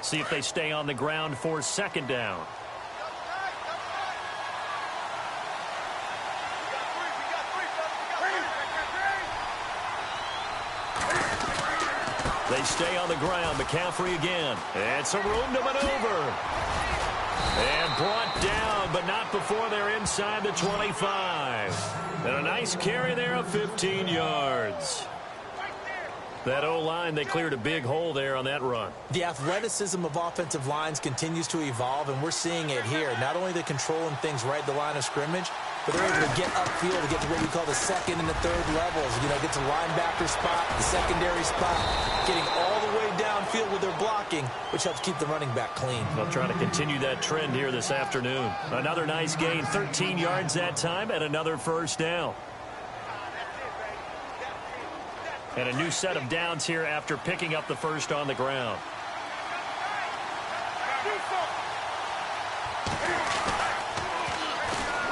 See if they stay on the ground for second down. They stay on the ground. McCaffrey again. And some room to maneuver. And brought down, but not before they're inside the 25. And a nice carry there of 15 yards. That O-line, they cleared a big hole there on that run. The athleticism of offensive lines continues to evolve, and we're seeing it here. Not only they're controlling things right at the line of scrimmage, but they're able to get upfield to get to what we call the second and the third levels. You know, get to linebacker spot, the secondary spot, getting all the way downfield with their blocking, which helps keep the running back clean. They'll try to continue that trend here this afternoon. Another nice gain, 13 yards that time, and another first down. And a new set of downs here after picking up the first on the ground.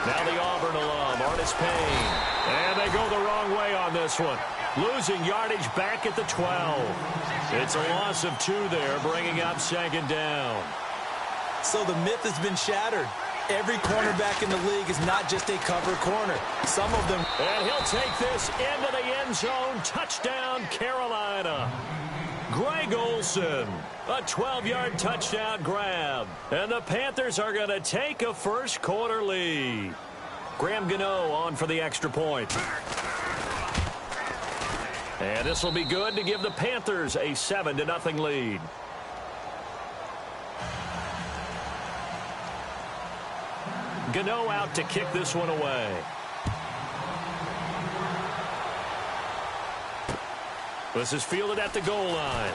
Now the Auburn alum, Artis Payne. And they go the wrong way on this one. Losing yardage back at the 12. It's a loss of 2 there, bringing up second down. So the myth has been shattered. Every cornerback in the league is not just a cover corner. Some of them. And he'll take this into the end zone. Touchdown, Carolina. Greg Olsen, a 12-yard touchdown grab. And the Panthers are going to take a first quarter lead. Graham Gano on for the extra point. And this will be good to give the Panthers a 7-0 lead. Gano out to kick this one away. This is fielded at the goal line.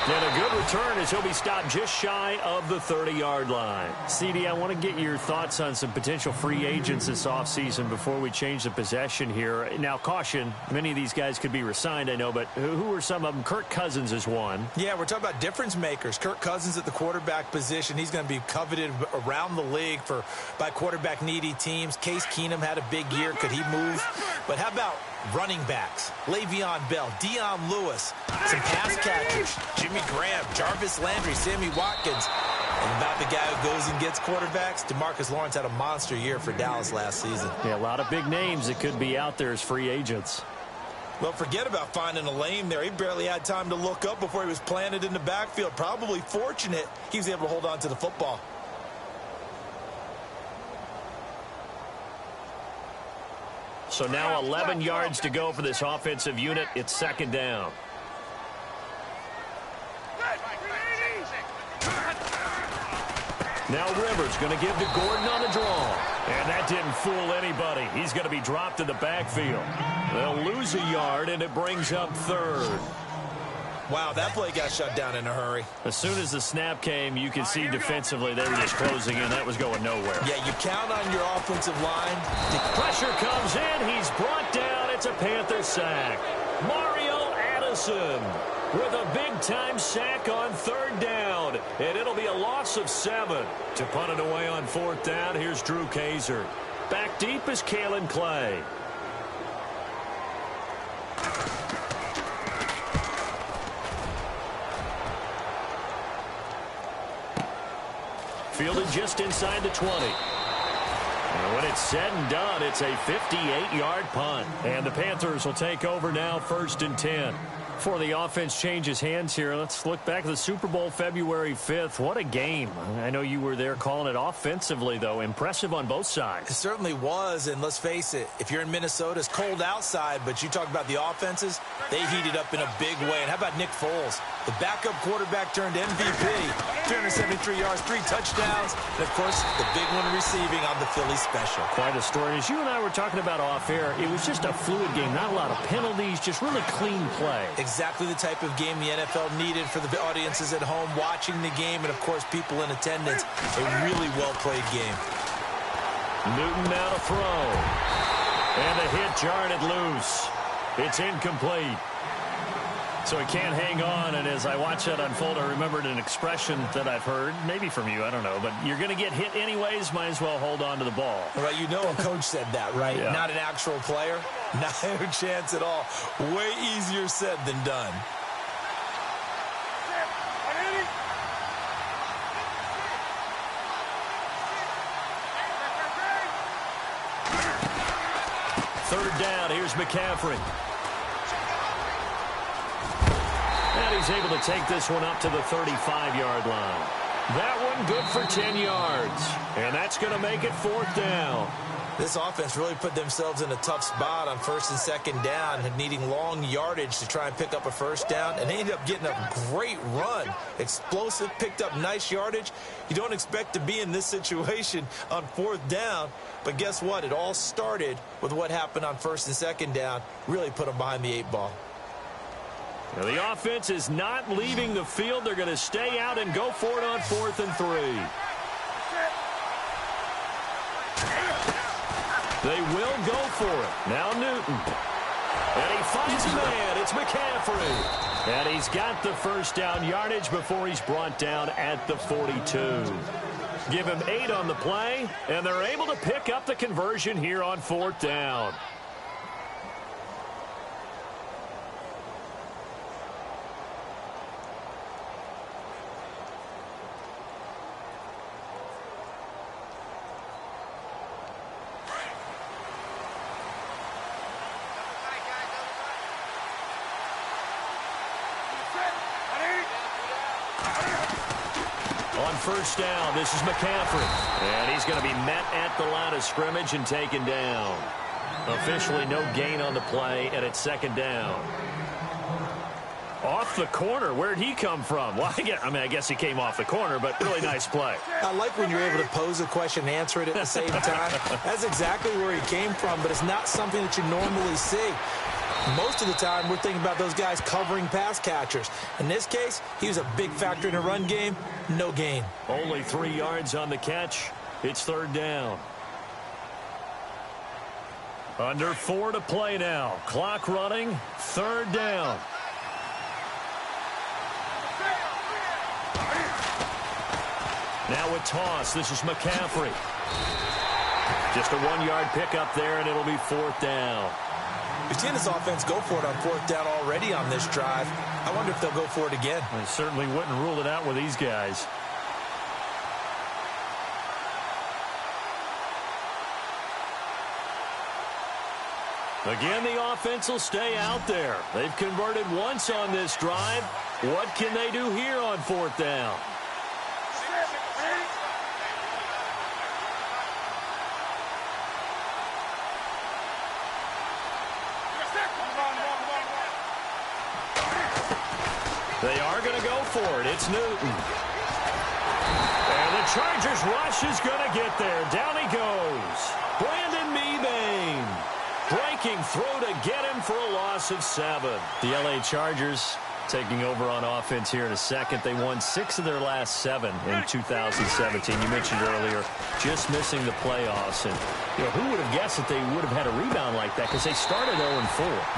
And a good return as he'll be stopped just shy of the 30-yard line. CD, I want to get your thoughts on some potential free agents this offseason before we change the possession here. Now, caution, many of these guys could be re-signed, I know, but who are some of them? Kirk Cousins is one. Yeah, we're talking about difference makers. Kirk Cousins at the quarterback position. He's going to be coveted around the league by quarterback-needy teams. Case Keenum had a big year. Could he move? But how about running backs? Le'Veon Bell, Dion Lewis, some pass catchers, Jimmy Graham, Jarvis Landry, Sammy Watkins. And about the guy who goes and gets quarterbacks, DeMarcus Lawrence had a monster year for Dallas last season. Yeah, a lot of big names that could be out there as free agents. Well, forget about finding a lane there. He barely had time to look up before he was planted in the backfield. Probably fortunate he was able to hold on to the football. So now 11 yards to go for this offensive unit. It's second down. Now Rivers going to give to Gordon on the draw. And that didn't fool anybody. He's going to be dropped in the backfield. They'll lose a yard, and it brings up third. Wow, that play got shut down in a hurry. As soon as the snap came, you could see defensively they were just closing in. That was going nowhere. Yeah, you count on your offensive line. Pressure comes in. He's brought down. It's a Panther sack. Mario Addison with a big-time sack on third down. And it'll be a loss of 7. To punt it away on fourth down, here's Drew Kaiser. Back deep is Kalen Clay. Fielded just inside the 20. And when it's said and done, it's a 58-yard punt. And the Panthers will take over now, 1st and 10. Before the offense changes hands here, let's look back at the Super Bowl February 5th. What a game. I know you were there calling it offensively, though. Impressive on both sides. It certainly was, and let's face it, if you're in Minnesota, it's cold outside, but you talk about the offenses, they heated up in a big way. And how about Nick Foles? The backup quarterback turned MVP. 373 yards, 3 touchdowns, and, of course, the big one receiving on the Philly special. Quite a story. As you and I were talking about off air, it was just a fluid game. Not a lot of penalties, just really clean play. Exactly the type of game the NFL needed for the audiences at home watching the game and, of course, people in attendance. A really well-played game. Newton now to throw. And the hit jarred it loose. It's incomplete. So he can't hang on, and as I watch that unfold, I remembered an expression that I've heard, maybe from you, I don't know, but you're going to get hit anyways, might as well hold on to the ball. Right, you know a coach said that, right? Yeah. Not an actual player. Not a chance at all. Way easier said than done. third down, here's McCaffrey. And he's able to take this one up to the 35-yard line. That one good for 10 yards. And that's going to make it fourth down. This offense really put themselves in a tough spot on first and second down, needing long yardage to try and pick up a first down, and they ended up getting a great run. Explosive, picked up nice yardage. You don't expect to be in this situation on fourth down, but guess what? It all started with what happened on first and second down. Really put them behind the 8 ball. Now the offense is not leaving the field. They're going to stay out and go for it on 4th and 3. They will go for it. Now Newton. And he finds a man. It's McCaffrey. And he's got the first down yardage before he's brought down at the 42. Give him 8 on the play, and they're able to pick up the conversion here on 4th down. On first down, this is McCaffrey. And he's going to be met at the line of scrimmage and taken down. Officially no gain on the play, and it's second down. Off the corner. Where'd he come from? Well, I guess he came off the corner, but really nice play. I like when you're able to pose a question and answer it at the same time. That's exactly where he came from, but it's not something that you normally see. Most of the time, we're thinking about those guys covering pass catchers. In this case, he was a big factor in the run game. No gain. Only 3 yards on the catch. It's third down. Under 4 to play now. Clock running. Third down. Now a toss. This is McCaffrey. Just a 1-yard pickup there, and it'll be fourth down. We've seen this offense go for it on fourth down already on this drive. I wonder if they'll go for it again. I certainly wouldn't rule it out with these guys. Again, the offense will stay out there. They've converted once on this drive. What can they do here on fourth down? They are going to go for it. It's Newton. And the Chargers rush is going to get there. Down he goes. Brandon Mebane. Breaking through to get him for a loss of 7. The LA Chargers taking over on offense here in a second. They won 6 of their last 7 in 2017. You mentioned earlier just missing the playoffs. And who would have guessed that they would have had a rebound like that, because they started 0-4.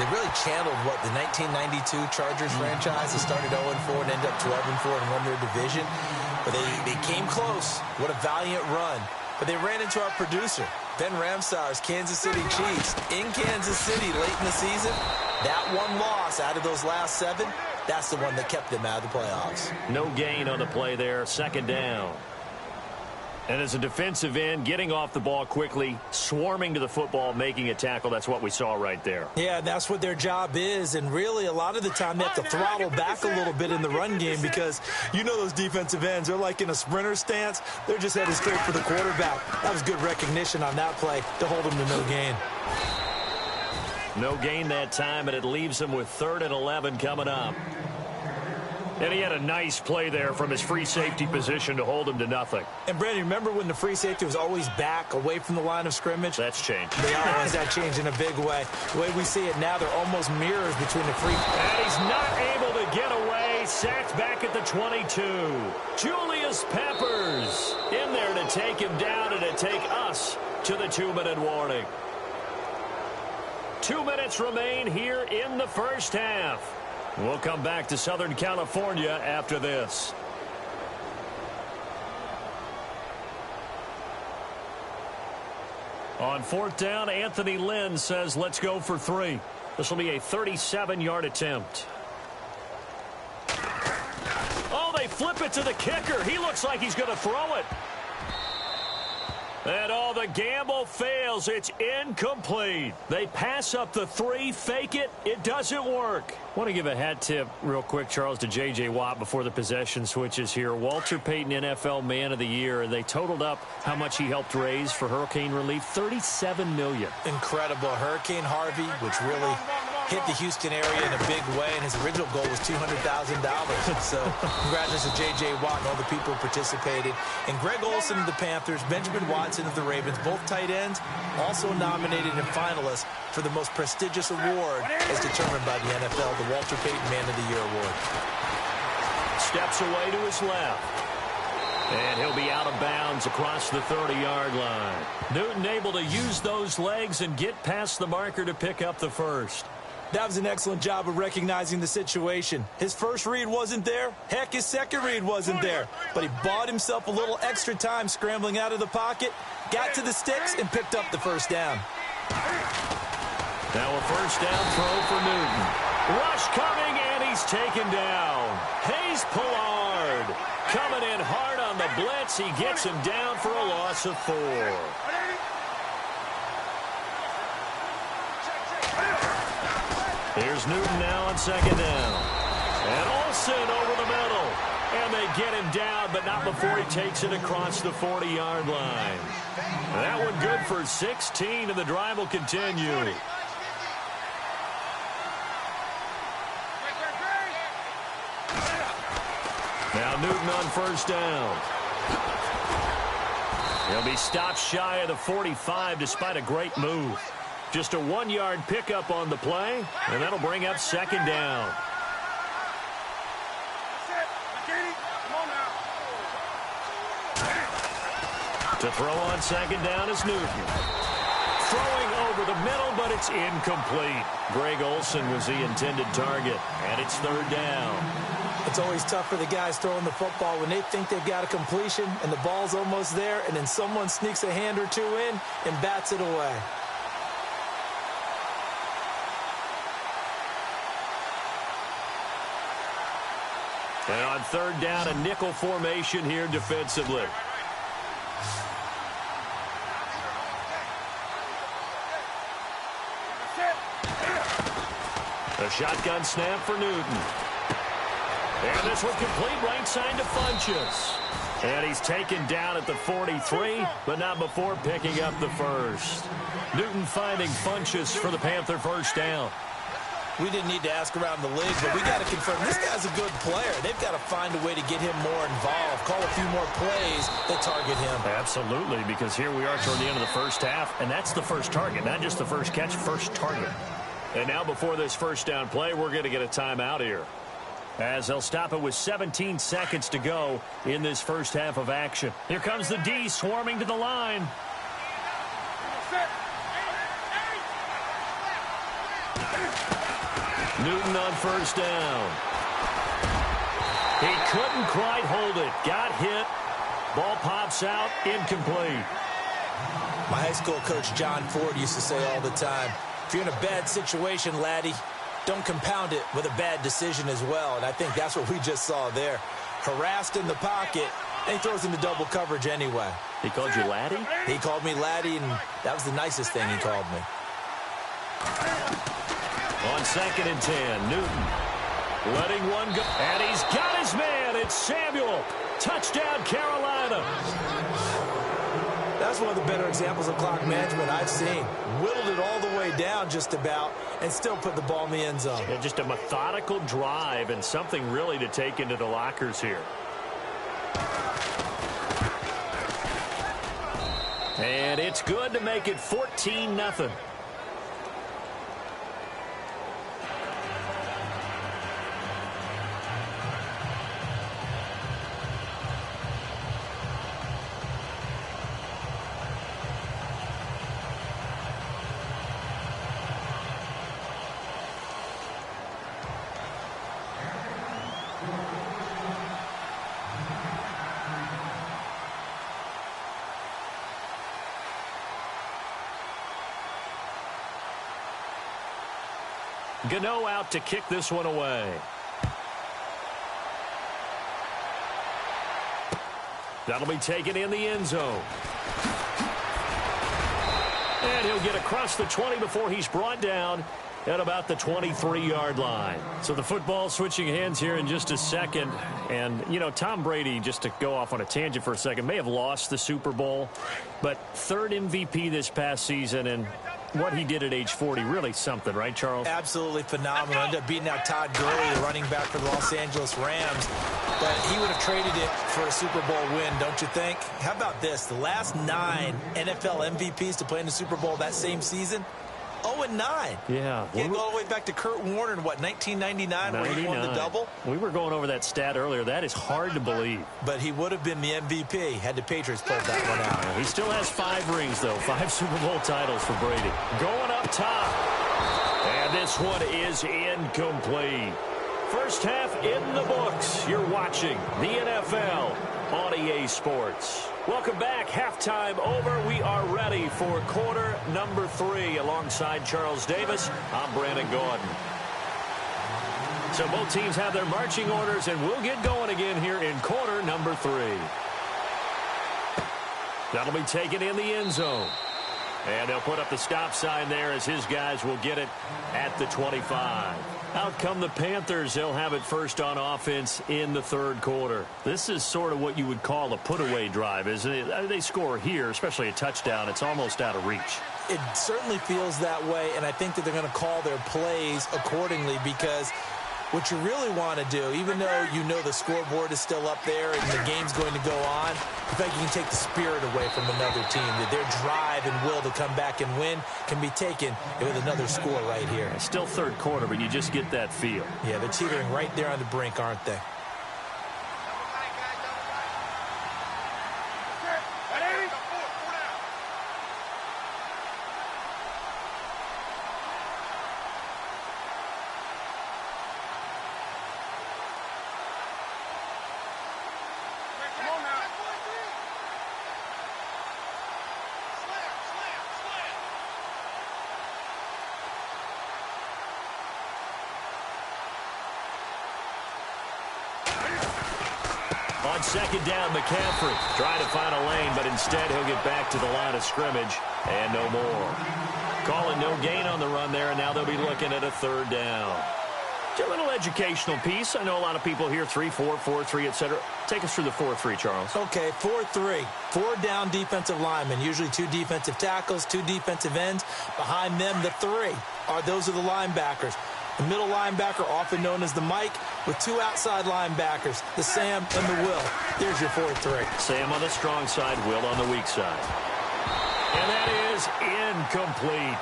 They really channeled what the 1992 Chargers franchise that started 0-4 and ended up 12-4 and won their division. But they came close. What a valiant run. But they ran into our producer, Ben Ramsar's Kansas City Chiefs in Kansas City late in the season. That one loss out of those last 7, that's the one that kept them out of the playoffs. No gain on the play there. Second down. And as a defensive end, getting off the ball quickly, swarming to the football, making a tackle, that's what we saw right there. Yeah, that's what their job is. And really, a lot of the time, they have to throttle back a little bit in the run game, because those defensive ends, they're like in a sprinter stance. They're just headed straight for the quarterback. That was good recognition on that play to hold them to no gain. No gain that time, and it leaves them with 3rd and 11 coming up. And he had a nice play there from his free safety position to hold him to nothing. And, Brandon, remember when the free safety was always back, away from the line of scrimmage? That's changed. That changed in a big way. The way we see it now, they're almost mirrors between the free. And he's not able to get away. Sacked back at the 22. Julius Peppers in there to take him down and to take us to the 2-minute warning. 2 minutes remain here in the first half. We'll come back to Southern California after this. On fourth down, Anthony Lynn says, let's go for 3. This will be a 37-yard attempt. Oh, they flip it to the kicker. He looks like he's going to throw it. And all the gamble fails. It's incomplete. They pass up the 3, fake it. It doesn't work. I want to give a hat tip real quick, Charles, to J.J. Watt before the possession switches here. Walter Payton, NFL Man of the Year. They totaled up how much he helped raise for hurricane relief, $37 million. Incredible. Hurricane Harvey, which really hit the Houston area in a big way, and his original goal was $200,000. So congratulations to J.J. Watt and all the people who participated. And Greg Olsen of the Panthers, Benjamin Watson of the Ravens, both tight ends, also nominated and finalists for the most prestigious award as determined by the NFL, the Walter Payton Man of the Year Award. Steps away to his left. And he'll be out of bounds across the 30-yard line. Newton able to use those legs and get past the marker to pick up the first. That was an excellent job of recognizing the situation. His first read wasn't there. Heck, his second read wasn't there. But he bought himself a little extra time scrambling out of the pocket, got to the sticks, and picked up the first down. Now a first down throw for Newton. Rush coming, and he's taken down. Hayes Pollard coming in hard on the blitz. He gets him down for a loss of 4. Here's Newton now on second down. And Olsen over the middle. And they get him down, but not before he takes it across the 40-yard line. That one good for 16, and the drive will continue. Now Newton on first down. He'll be stopped shy of the 45 despite a great move. Just a 1-yard pickup on the play, and that'll bring up second down. To throw on second down is Newton. Throwing over the middle, but it's incomplete. Greg Olsen was the intended target, and it's third down. It's always tough for the guys throwing the football when they think they've got a completion and the ball's almost there, and then someone sneaks a hand or two in and bats it away. And on third down, a nickel formation here defensively. A shotgun snap for Newton. And this one complete, right side to Funchess. And he's taken down at the 43, but not before picking up the first. Newton finding Funchess for the Panther first down. We didn't need to ask around the league, but we got to confirm this guy's a good player. They've got to find a way to get him more involved, call a few more plays that target him. Absolutely, because here we are toward the end of the first half, and that's the first target, not just the first catch, first target. And now before this first down play, we're going to get a timeout here, as they'll stop it with 17 seconds to go in this first half of action. Here comes the D swarming to the line. Newton on first down. He couldn't quite hold it. Got hit. Ball pops out. Incomplete. My high school coach, John Ford, used to say all the time, if you're in a bad situation, laddie, don't compound it with a bad decision as well. And I think that's what we just saw there. Harassed in the pocket, and he throws into double coverage anyway. He called you laddie? He called me laddie, and that was the nicest thing he called me. On second and 10, Newton letting one go. And he's got his man. It's Samuel. Touchdown, Carolina. That's one of the better examples of clock management I've seen. Whittled it all the way down just about and still put the ball in the end zone. Yeah, just a methodical drive and something really to take into the lockers here. And it's good to make it 14-0. Gano out to kick this one away. That'll be taken in the end zone. And he'll get across the 20 before he's brought down at about the 23-yard line. So the football switching hands here in just a second. And, you know, Tom Brady, just to go off on a tangent for a second, may have lost the Super Bowl, but third MVP this past season, and what he did at age 40, really something, right, Charles? Absolutely phenomenal. Ended up beating out Todd Gurley, the running back for the Los Angeles Rams. But he would have traded it for a Super Bowl win, don't you think? How about this? The last 9 NFL MVPs to play in the Super Bowl that same season, 0-9. Yeah. He go all the way back to Kurt Warner in, what, 1999 where he won the double? We were going over that stat earlier. That is hard to believe. But he would have been the MVP had the Patriots pulled that one out. He still has 5 rings, though. 5 Super Bowl titles for Brady. Going up top. And this one is incomplete. First half in the books. You're watching the NFL on EA Sports. Welcome back. Halftime over. We are ready for quarter number 3. Alongside Charles Davis, I'm Brandon Gordon. So both teams have their marching orders, and we'll get going again here in quarter number 3. That'll be taken in the end zone. And they'll put up the stop sign there as his guys will get it at the 25. Out come the Panthers. They'll have it first on offense in the third quarter. This is sort of what you would call a put-away drive, isn't it? They score here, especially a touchdown. It's almost out of reach. It certainly feels that way, and I think that they're going to call their plays accordingly because what you really want to do, even though you know the scoreboard is still up there and the game's going to go on, I think you can take the spirit away from another team. That their drive and will to come back and win can be taken with another score right here. It's still third quarter, but you just get that feel. Yeah, they're teetering right there on the brink, aren't they? On second down, McCaffrey trying to find a lane, but instead he'll get back to the line of scrimmage and no more. Calling no gain on the run there, and now they'll be looking at a third down. A little educational piece. I know a lot of people here, 3-4, 4-3, etc. Take us through the 4-3, Charles. Okay, 4-3. 4 down defensive linemen, usually 2 defensive tackles, 2 defensive ends. Behind them, the 3 those are the linebackers. The middle linebacker, often known as the Mike, with 2 outside linebackers, the Sam and the Will. There's your 4-3. Sam on the strong side, Will on the weak side. And that is incomplete.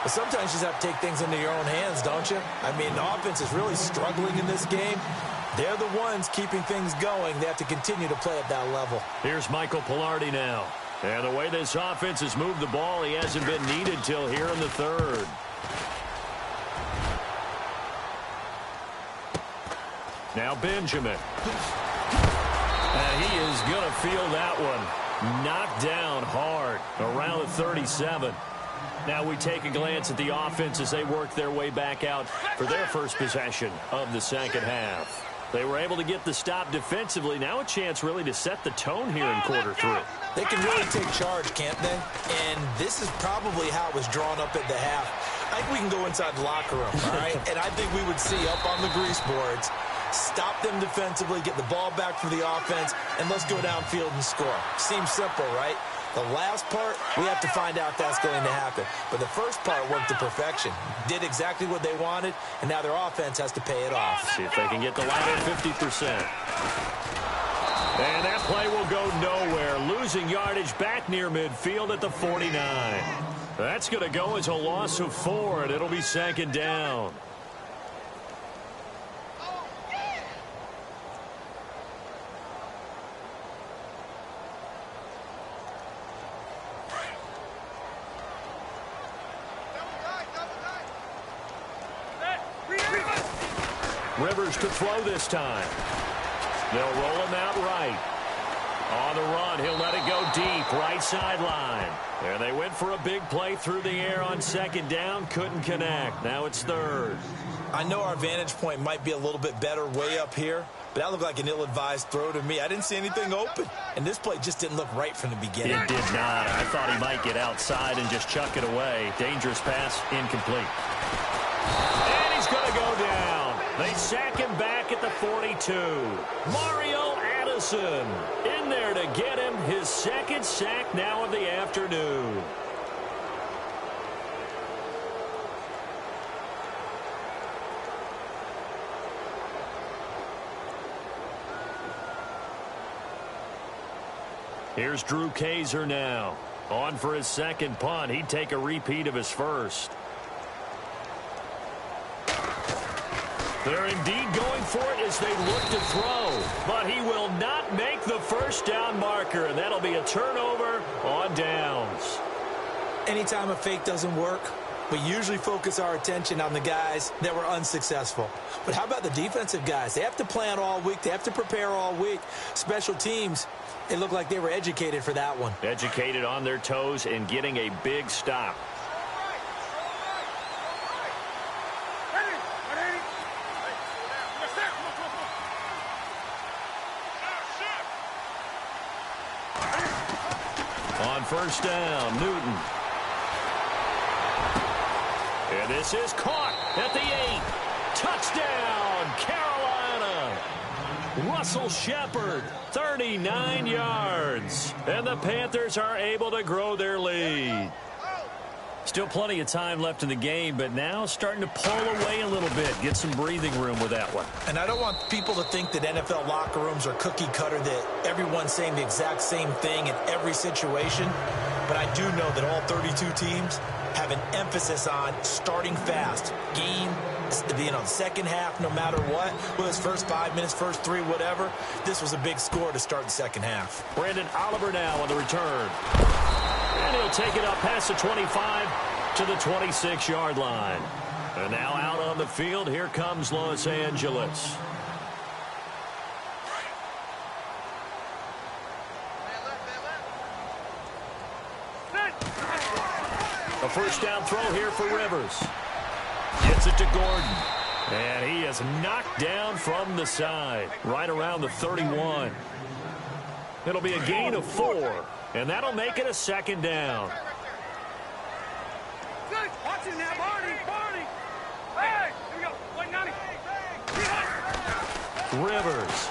But sometimes you just have to take things into your own hands, don't you? I mean, the offense is really struggling in this game. They're the ones keeping things going. They have to continue to play at that level. Here's Michael Pilardi now. And the way this offense has moved the ball, he hasn't been needed till here in the third. Now Benjamin. And he is going to feel that one. Knocked down hard around the 37. Now we take a glance at the offense as they work their way back out for their first possession of the second half. They were able to get the stop defensively. Now a chance really to set the tone here in quarter 3. They can really take charge, can't they? And this is probably how it was drawn up at the half. I think we can go inside the locker room, all right? And I think we would see up on the grease boards, stop them defensively, get the ball back for the offense, and let's go downfield and score. Seems simple, right? The last part, we have to find out if that's going to happen. But the first part worked to perfection. Did exactly what they wanted, and now their offense has to pay it off. See if they can get the line at 50%. And that play will go nowhere. Losing yardage back near midfield at the 49. That's going to go as a loss of 4, and it'll be second down. Rivers to throw this time. They'll roll him out right. On the run, he'll let it go deep, right sideline. And they went for a big play through the air on second down, couldn't connect. Now it's third. I know our vantage point might be a little bit better way up here, but that looked like an ill-advised throw to me. I didn't see anything open, and this play just didn't look right from the beginning. It did not. I thought he might get outside and just chuck it away. Dangerous pass, incomplete. And he's going to go down. They sack him back at the 42. Mario Addison in there to get him his second sack now of the afternoon. Here's Drew Kaiser now. On for his second punt. He'd take a repeat of his first. They're indeed going for it as they look to throw. But he will not make the first down marker. And that'll be a turnover on downs. Anytime a fake doesn't work, we usually focus our attention on the guys that were unsuccessful. But how about the defensive guys? They have to plan all week. They have to prepare all week. Special teams, it looked like they were educated for that one. Educated on their toes and getting a big stop. On first down, Newton. And this is caught at the 8. Touchdown, Carolina. Russell Shepard, 39 yards. And the Panthers are able to grow their lead. Still plenty of time left in the game, but now starting to pull away a little bit. Get some breathing room with that one. And I don't want people to think that NFL locker rooms are cookie cutter, that everyone's saying the exact same thing in every situation. But I do know that all 32 teams have an emphasis on starting fast. Game, second half, no matter what. Whether it's first 5 minutes, first 3, whatever. This was a big score to start the second half. Brandon Oliver now on the return. And he'll take it up past the 25 to the 26-yard line. And now out on the field, here comes Los Angeles. A first down throw here for Rivers. Gets it to Gordon. And he is knocked down from the side, right around the 31. It'll be a gain of 4, and that'll make it a second down. Watch it now, Barney. Hey, here we go. 190. Rivers.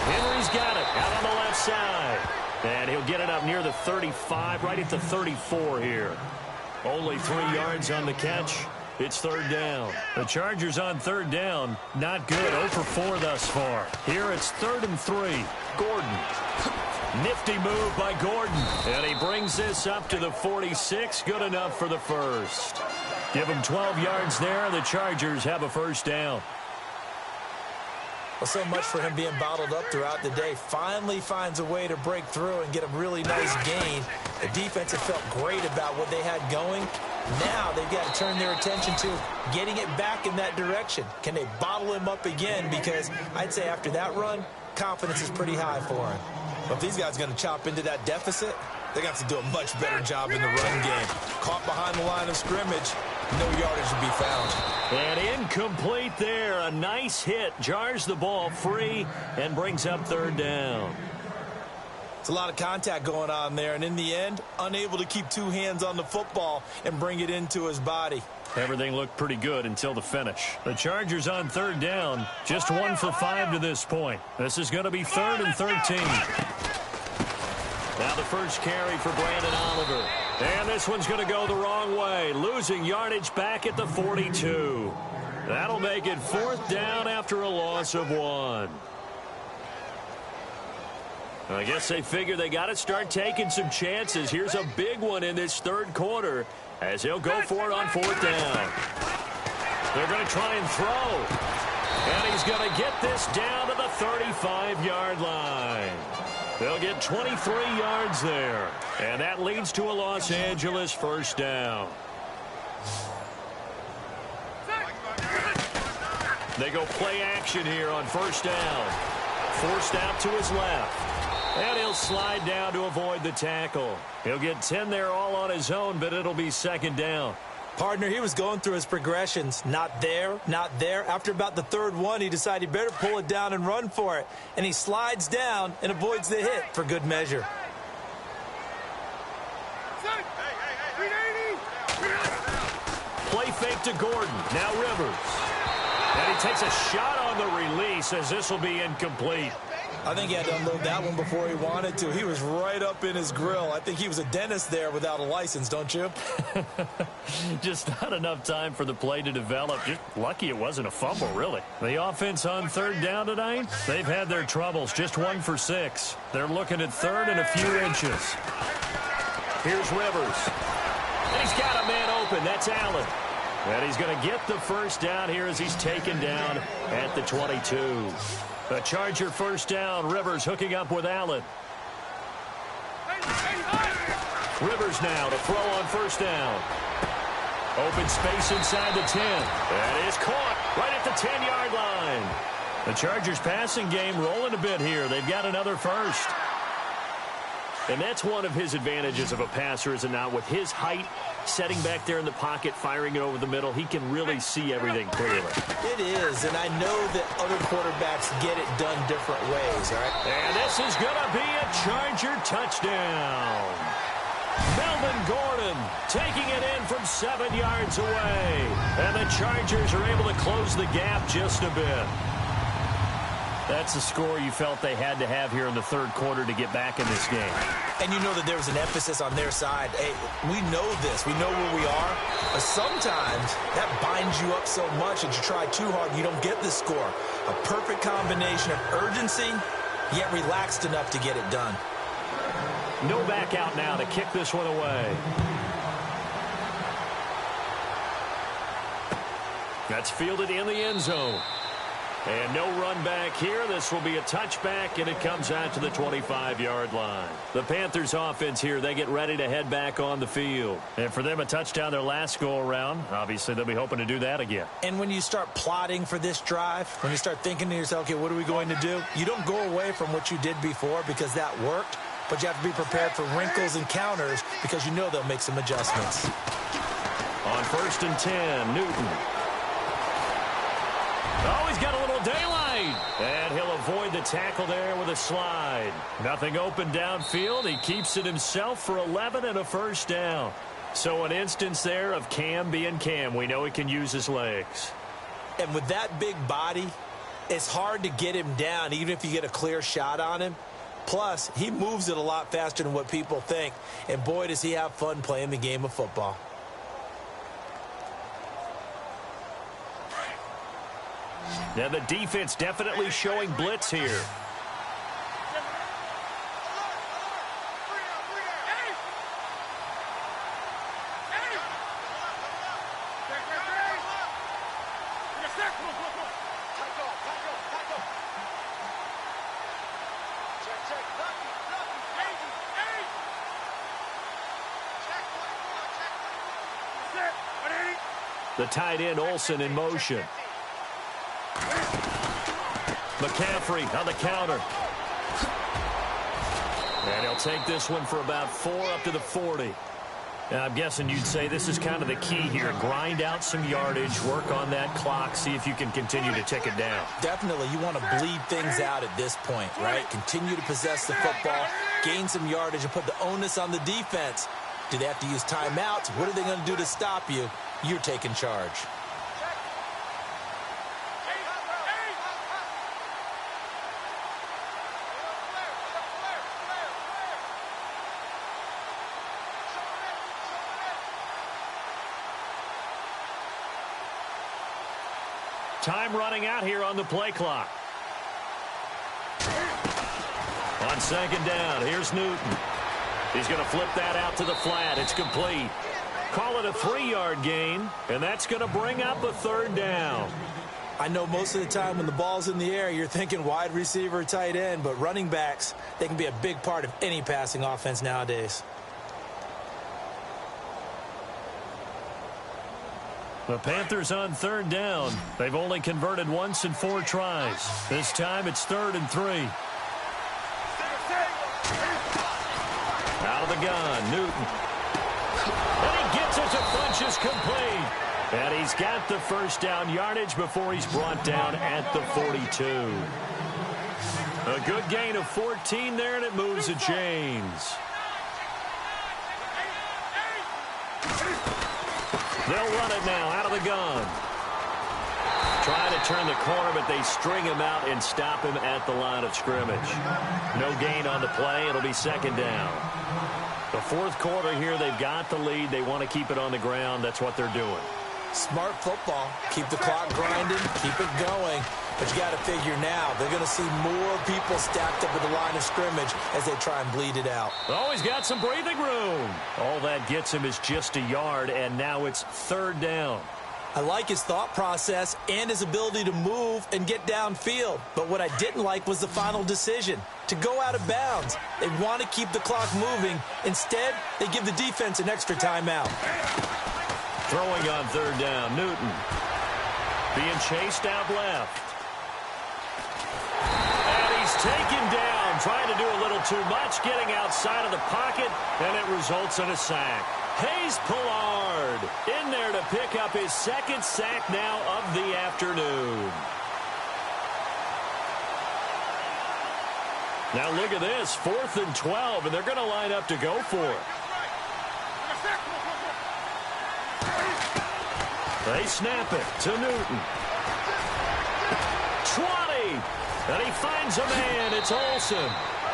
Henry's got it out on the left side. And he'll get it up near the 35, right at the 34 here. Only 3 yards on the catch. It's third down. The Chargers on third down, not good. 0 for 4 thus far. Here it's 3rd and 3. Gordon. Nifty move by Gordon. And he brings this up to the 46. Good enough for the first. Give him 12 yards there, and the Chargers have a first down. Well, so much for him being bottled up throughout the day. Finally finds a way to break through and get a really nice gain. The defense had felt great about what they had going. Now they've got to turn their attention to getting it back in that direction. Can they bottle him up again? Because I'd say after that run, confidence is pretty high for him. But if these guys are going to chop into that deficit, they're going to have to do a much better job in the run game. Caught behind the line of scrimmage, no yardage to be found. And incomplete there. A nice hit. Jars the ball free and brings up third down. It's a lot of contact going on there, and in the end, unable to keep 2 hands on the football and bring it into his body. Everything looked pretty good until the finish. The Chargers on third down, just 1 for 5 to this point. This is going to be 3rd and 13. Now the first carry for Brandon Oliver. And this one's going to go the wrong way. Losing yardage back at the 42. That'll make it 4th down after a loss of 1. I guess they figure they got to start taking some chances. Here's a big one in this third quarter as he'll go for it on 4th down. They're going to try and throw. And he's going to get this down to the 35-yard line. They'll get 23 yards there. And that leads to a Los Angeles first down. They go play action here on first down. Forced out to his left. And he'll slide down to avoid the tackle. He'll get 10 there all on his own, but it'll be second down. Partner, he was going through his progressions. Not there, not there. After about the third one, he decided he better pull it down and run for it. And he slides down and avoids the hit for good measure. Play fake to Gordon. Now Rivers. And he takes a shot on the release as this will be incomplete. I think he had to unload that one before he wanted to. He was right up in his grill. I think he was a dentist there without a license, don't you? Just not enough time for the play to develop. Just lucky it wasn't a fumble, really. The offense on third down tonight, they've had their troubles. Just 1 for 6. They're looking at third and a few inches. Here's Rivers. And he's got a man open. That's Allen. And he's going to get the first down here as he's taken down at the 22. The Charger first down. Rivers hooking up with Allen. Rivers now to throw on first down. Open space inside the 10. That is caught right at the 10-yard line. The Chargers passing game rolling a bit here. They've got another first. And that's one of his advantages of a passer, is it not? With his height, setting back there in the pocket, firing it over the middle, he can really see everything clearly. It is, and I know that other quarterbacks get it done different ways, all right? And this is going to be a Charger touchdown. Melvin Gordon taking it in from 7 yards away. And the Chargers are able to close the gap just a bit. That's the score you felt they had to have here in the third quarter to get back in this game. And you know that there was an emphasis on their side. Hey, we know this. We know where we are. But sometimes that binds you up so much that you try too hard, you don't get the score. A perfect combination of urgency, yet relaxed enough to get it done. No back out now to kick this one away. That's fielded in the end zone. And no run back here. This will be a touchback, and it comes out to the 25-yard line. The Panthers offense here, they get ready to head back on the field. And for them, a touchdown their last go-around. Obviously, they'll be hoping to do that again. And when you start plotting for this drive, when you start thinking to yourself, okay, what are we going to do? You don't go away from what you did before because that worked, but you have to be prepared for wrinkles and counters because you know they'll make some adjustments. On 1st and 10, Newton. Oh, he's got a little daylight. And he'll avoid the tackle there with a slide. Nothing open downfield. He keeps it himself for 11 and a first down. So an instance there of Cam being Cam. We know he can use his legs. And with that big body, it's hard to get him down even if you get a clear shot on him. Plus, he moves it a lot faster than what people think. And boy, does he have fun playing the game of football. Now the defense definitely showing blitz here. The tight end Olsen in motion. McCaffrey on the counter. And he'll take this one for about 4 up to the 40. Now, I'm guessing you'd say this is kind of the key here. Grind out some yardage, work on that clock, see if you can continue to tick it down. Definitely. You want to bleed things out at this point, right? Continue to possess the football, gain some yardage, and put the onus on the defense. Do they have to use timeouts? What are they going to do to stop you? You're taking charge. Time running out here on the play clock. On 2nd down, here's Newton. He's going to flip that out to the flat. It's complete. Call it a 3-yard gain, and that's going to bring up a 3rd down. I know most of the time when the ball's in the air, you're thinking wide receiver, tight end, but running backs, they can be a big part of any passing offense nowadays. The Panthers on 3rd down. They've only converted once in 4 tries. This time it's 3rd and 3. Out of the gun, Newton. And he gets a as a bunch is complete. And he's got the first down yardage before he's brought down at the 42. A good gain of 14 there, and it moves the chains. They'll run it now out of the gun. Trying to turn the corner, but they string him out and stop him at the line of scrimmage. No gain on the play. It'll be second down. The fourth quarter here, they've got the lead. They want to keep it on the ground. That's what they're doing. Smart football. Keep the clock grinding. Keep it going. But you got to figure now, they're going to see more people stacked up at the line of scrimmage as they try and bleed it out. Oh, he's got some breathing room. All that gets him is just a yard, and now it's third down. I like his thought process and his ability to move and get downfield. But what I didn't like was the final decision, to go out of bounds. They want to keep the clock moving. Instead, they give the defense an extra timeout. Throwing on third down, Newton. Being chased out left. And he's taken down, trying to do a little too much, getting outside of the pocket, and it results in a sack. Hayes Pollard in there to pick up his second sack now of the afternoon. Now look at this, 4th and 12, and they're going to line up to go for it. They snap it to Newton. 20, and he finds a man. It's Olsen.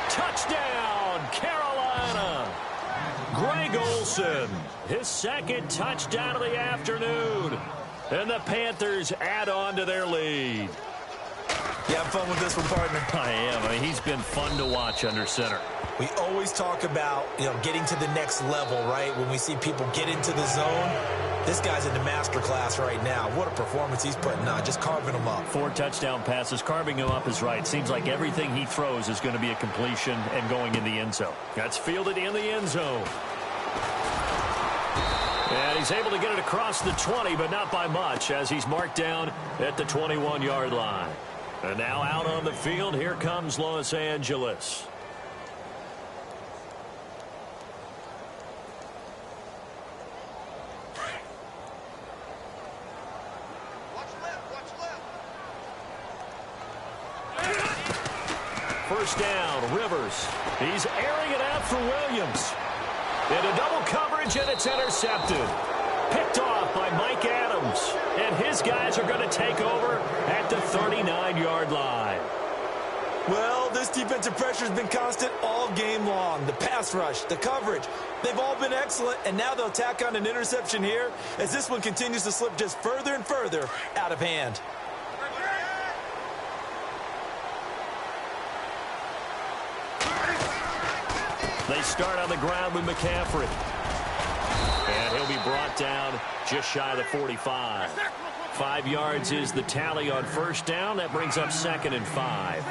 Touchdown, Carolina. Greg Olsen, his second touchdown of the afternoon. And the Panthers add on to their lead. You have fun with this one, partner? I am. I mean, he's been fun to watch under center. We always talk about, getting to the next level, right? When we see people get into the zone, this guy's in the master class right now. What a performance he's putting on, just carving them up. 4 touchdown passes. Carving him up is right. Seems like everything he throws is going to be a completion and going in the end zone. That's fielded in the end zone. And he's able to get it across the 20, but not by much, as he's marked down at the 21-yard line. And now out on the field, here comes Los Angeles. First down, Rivers. He's airing it out for Williams. Into double coverage, and it's intercepted. Picked off by Mike Adams. And his guys are going to take over at the 39-yard line. Well, this defensive pressure has been constant all game long. The pass rush, the coverage, they've all been excellent, and now they'll tack on an interception here as this one continues to slip just further and further out of hand. They start on the ground with McCaffrey. And he'll be brought down just shy of the 45. 5 yards is the tally on first down. That brings up 2nd and 5.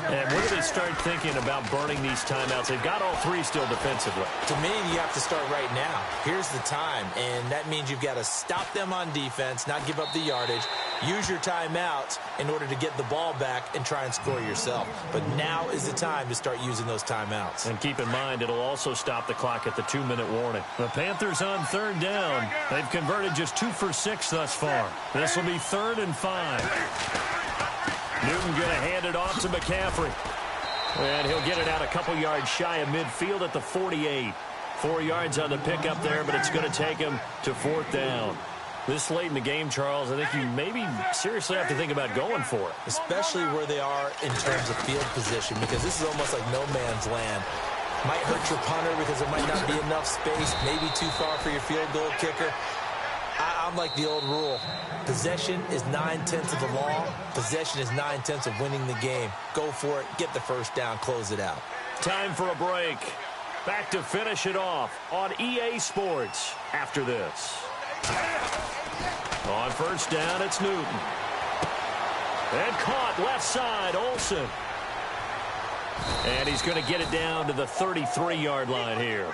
And when do they start thinking about burning these timeouts? They've got all 3 still defensively. To me, you have to start right now. Here's the time, and that means you've got to stop them on defense, not give up the yardage, use your timeouts in order to get the ball back and try and score yourself. But now is the time to start using those timeouts. And keep in mind, it'll also stop the clock at the 2-minute warning. The Panthers on third down. They've converted just 2 for 6 thus far. This will be 3rd and 5. Newton going to hand it off to McCaffrey. And he'll get it out a couple yards shy of midfield at the 48. 4 yards on the pickup there, but it's going to take him to 4th down. This late in the game, Charles, I think you maybe seriously have to think about going for it. Especially where they are in terms of field position, because this is almost like no man's land. Might hurt your punter because there might not be enough space, maybe too far for your field goal kicker. I'm like the old rule. Possession is 9/10 of the law. Possession is 9/10 of winning the game. Go for it. Get the first down. Close it out. Time for a break. Back to finish it off on EA Sports after this. On first down, it's Newton. And caught left side, Olsen. And he's going to get it down to the 33-yard line here.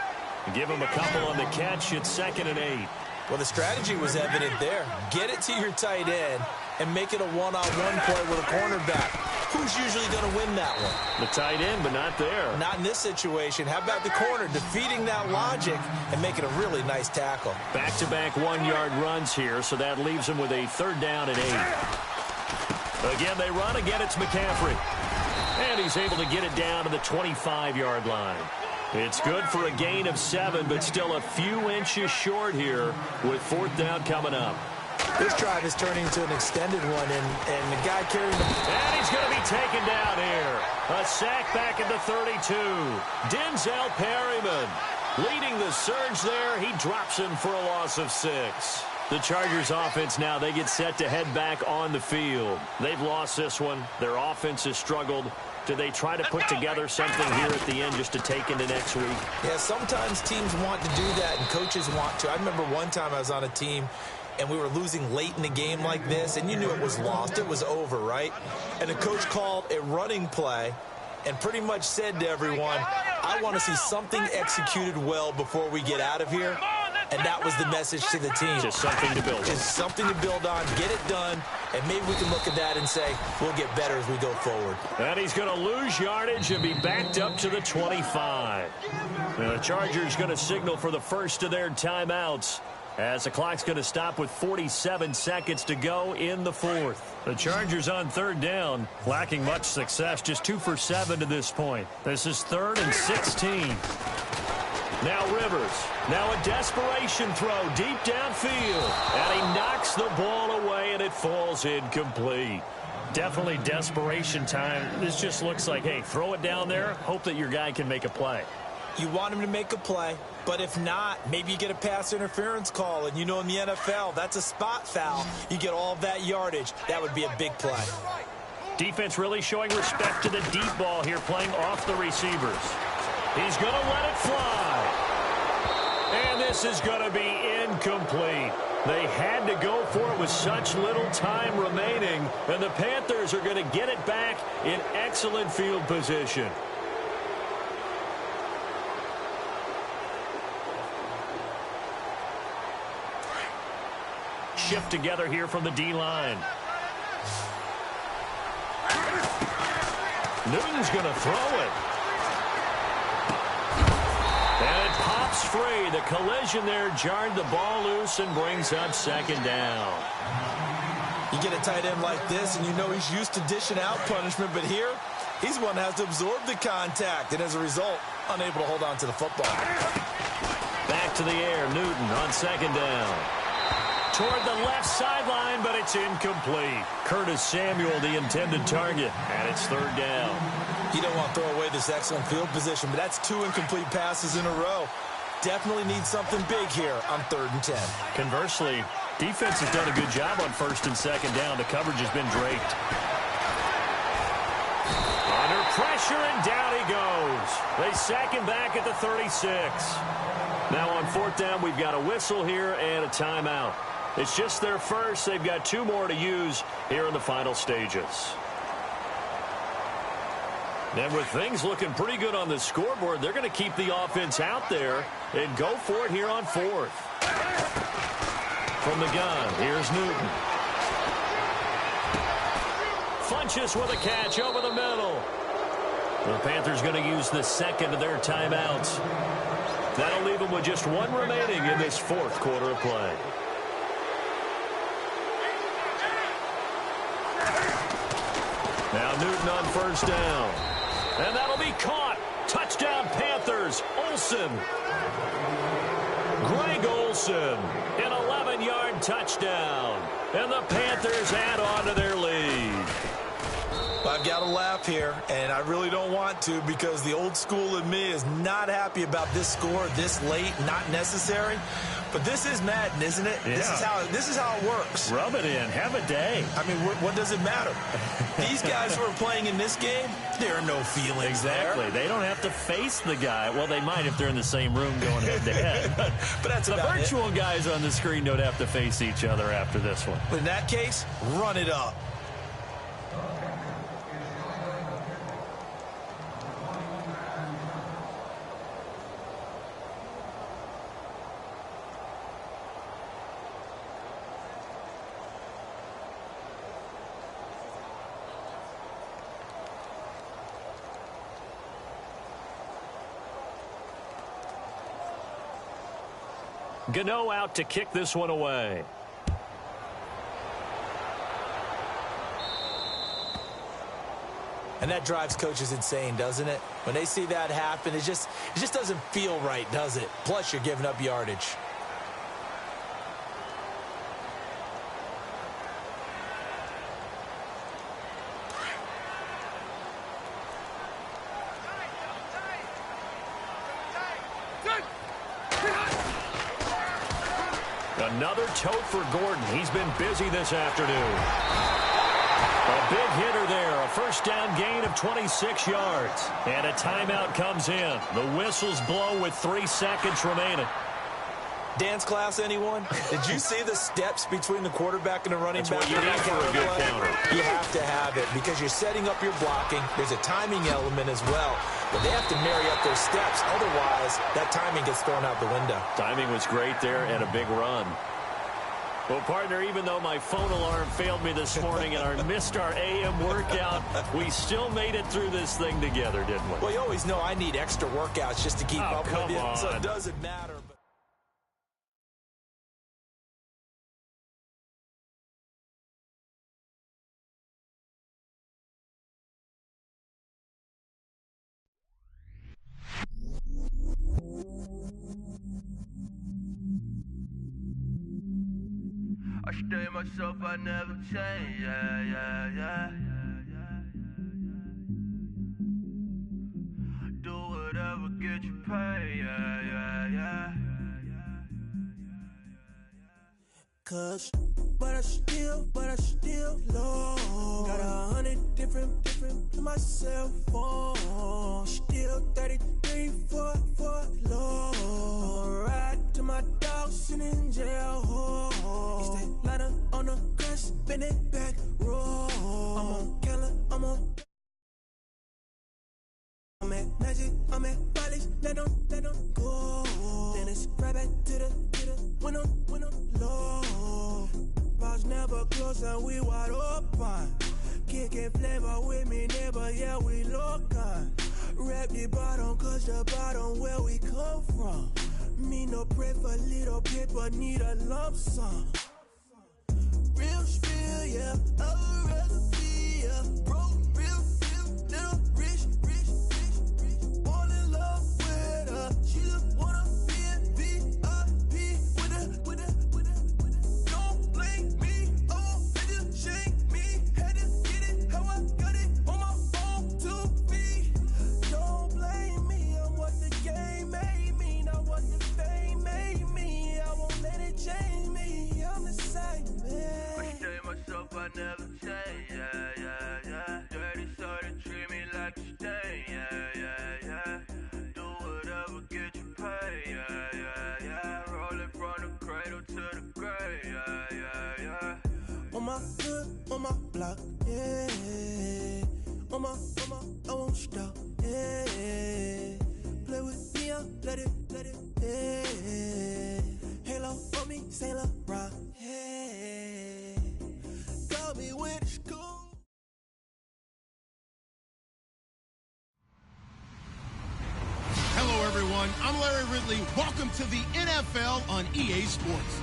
Give him a couple on the catch. It's 2nd and 8. Well, the strategy was evident there. Get it to your tight end and make it a one-on-one play with a cornerback. Who's usually going to win that one? The tight end, but not there. Not in this situation. How about the corner defeating that logic and making a really nice tackle? Back-to-back one-yard runs here, so that leaves them with a 3rd down and 8. Again, they run. Again, it's McCaffrey. And he's able to get it down to the 25-yard line. It's good for a gain of 7, but still a few inches short here with 4th down coming up. This drive is turning into an extended one, and the guy carrying the... And he's going to be taken down here. A sack back at the 32. Denzel Perryman leading the surge there. He drops him for a loss of 6. The Chargers offense now, they get set to head back on the field. They've lost this one. Their offense has struggled. Do they try to put together something here at the end just to take into next week? Yeah, sometimes teams want to do that and coaches want to. I remember one time I was on a team and we were losing late in the game like this, and you knew it was lost. It was over, right? And the coach called a running play and pretty much said to everyone, I want to see something executed well before we get out of here. And that was the message to the team. Just something to build on. Just something to build on, get it done, and maybe we can look at that and say, we'll get better as we go forward. And he's going to lose yardage and be backed up to the 25. Now the Chargers going to signal for the first of their timeouts as the clock's going to stop with 47 seconds to go in the 4th. The Chargers on 3rd down, lacking much success, just 2 for 7 to this point. This is 3rd and 16. Now Rivers. Now a desperation throw deep downfield. And he knocks the ball away, and it falls incomplete. Definitely desperation time. This just looks like, hey, throw it down there, hope that your guy can make a play. You want him to make a play, but if not, maybe you get a pass interference call, and you know in the NFL, that's a spot foul. You get all of that yardage. That would be a big play. Defense really showing respect to the deep ball here, playing off the receivers. He's going to let it fly. And this is going to be incomplete. They had to go for it with such little time remaining, and the Panthers are going to get it back in excellent field position. Shift together here from the D-line. Newton's going to throw it. And it pops free. The collision there jarred the ball loose and brings up 2nd down. You get a tight end like this, and you know he's used to dishing out punishment, but here, he's the one that has to absorb the contact, and as a result, unable to hold on to the football. Back to the air, Newton on 2nd down. Toward the left sideline, but it's incomplete. Curtis Samuel, the intended target, and it's 3rd down. You don't want to throw away this excellent field position, but that's 2 incomplete passes in a row. Definitely need something big here on 3rd and 10. Conversely, defense has done a good job on 1st and 2nd down. The coverage has been draped. Under pressure, and down he goes. They sack him back at the 36. Now on 4th down, we've got a whistle here and a timeout. It's just their first. They've got 2 more to use here in the final stages. And with things looking pretty good on the scoreboard, they're going to keep the offense out there and go for it here on 4th. From the gun, here's Newton. Funches with a catch over the middle. The Panthers going to use the 2nd of their timeouts. That'll leave them with just 1 remaining in this 4th quarter of play. Now Newton on 1st down. And that'll be caught. Touchdown Panthers. Olsen. Greg Olsen. An 11-yard touchdown. And the Panthers add on to their lead. I've got to laugh here, and I really don't want to because the old school in me is not happy about this score this late, not necessary. But this is Madden, isn't it? Yeah. This is how it works. Rub it in. Have a day. I mean, what does it matter? These guys who are playing in this game, there are no feelings Exactly. there. They don't have to face the guy. Well, they might if they're in the same room going head-to-head. But that's the about virtual guys on the screen don't have to face each other after this one. But in that case, run it up. Gano out to kick this one away. And that drives coaches insane, doesn't it? When they see that happen, it just doesn't feel right, does it? Plus, you're giving up yardage. Another tote for Gordon. He's been busy this afternoon. A big hitter there. A first down gain of 26 yards. And a timeout comes in. The whistles blow with 3 seconds remaining. Dance class, anyone? Did you see the steps between the quarterback and the running back? That's what you need for a good counter. You have to have it because you're setting up your blocking. There's a timing element as well. But they have to marry up their steps. Otherwise, that timing gets thrown out the window. Timing was great there and a big run. Well, partner, even though my phone alarm failed me this morning and I missed our AM workout, we still made it through this thing together, didn't we? Well, you always know I need extra workouts just to keep up with you. On. So it doesn't matter. I stay myself, I never change, yeah. Do whatever, get you paid, yeah. Cause, but I still low. Got 100 different to my cell phone. Still 33 for low. I'ma ride to my dog sitting in jail. It's that ladder on the grass, bend it back, roll. I'm on Keller, I'm at Magic, I'm at Bally's, let them go. Then it's right back to the window low. Bars never close and we wide open. Kicking flavor with me, neighbor, yeah, we local. Rap the bottom, cause the bottom where we come from. Me no pray for little paper, need a lump sum. Real spill, yeah, I would rather be, yeah. Broke, real, little rich. Fall in love with her, she just wanna be in VIP with the. Don't blame me, oh, they just shake me. Had to get it, how I got it, on my phone to me. Don't blame me, I'm what the game made me, not what the fame made me. I won't let it change me, I'm the same man. I stay myself, I never change, yeah. Dirty started treat me like a stain, yeah. Do whatever, get you paid, yeah. Rolling from the cradle to the grave, yeah. On my hood, on my block, yeah. On my, I won't stop, yeah. Play with me, I'll let it, yeah. Halo on me, Sailor Rock, yeah. Got me with school. Hello, everyone. I'm Larry Ridley. Welcome to the NFL on EA Sports.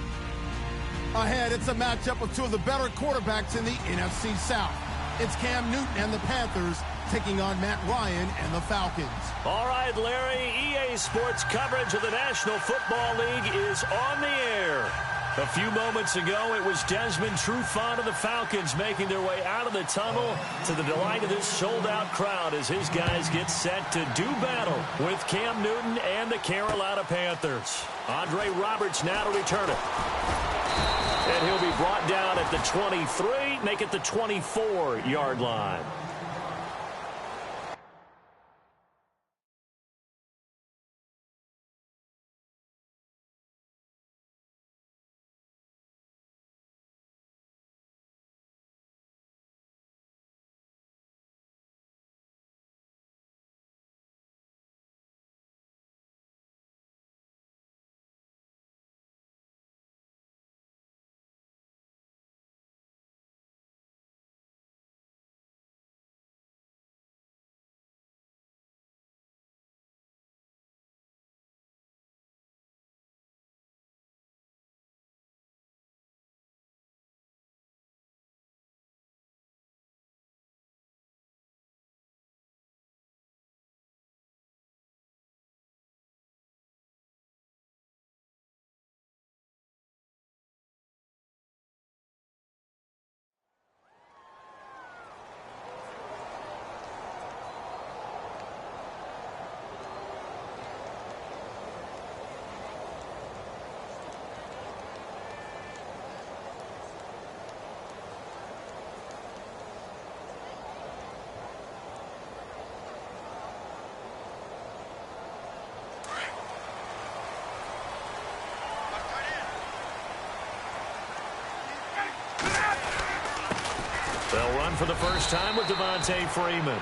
Ahead, it's a matchup of two of the better quarterbacks in the NFC South. It's Cam Newton and the Panthers taking on Matt Ryan and the Falcons. All right, Larry, EA Sports coverage of the National Football League is on the air. A few moments ago, it was Desmond Trufant of the Falcons making their way out of the tunnel to the delight of this sold-out crowd as his guys get set to do battle with Cam Newton and the Carolina Panthers. Andre Roberts now to return it. And he'll be brought down at the 23, make it the 24-yard line. They'll run for the first time with Devontae Freeman.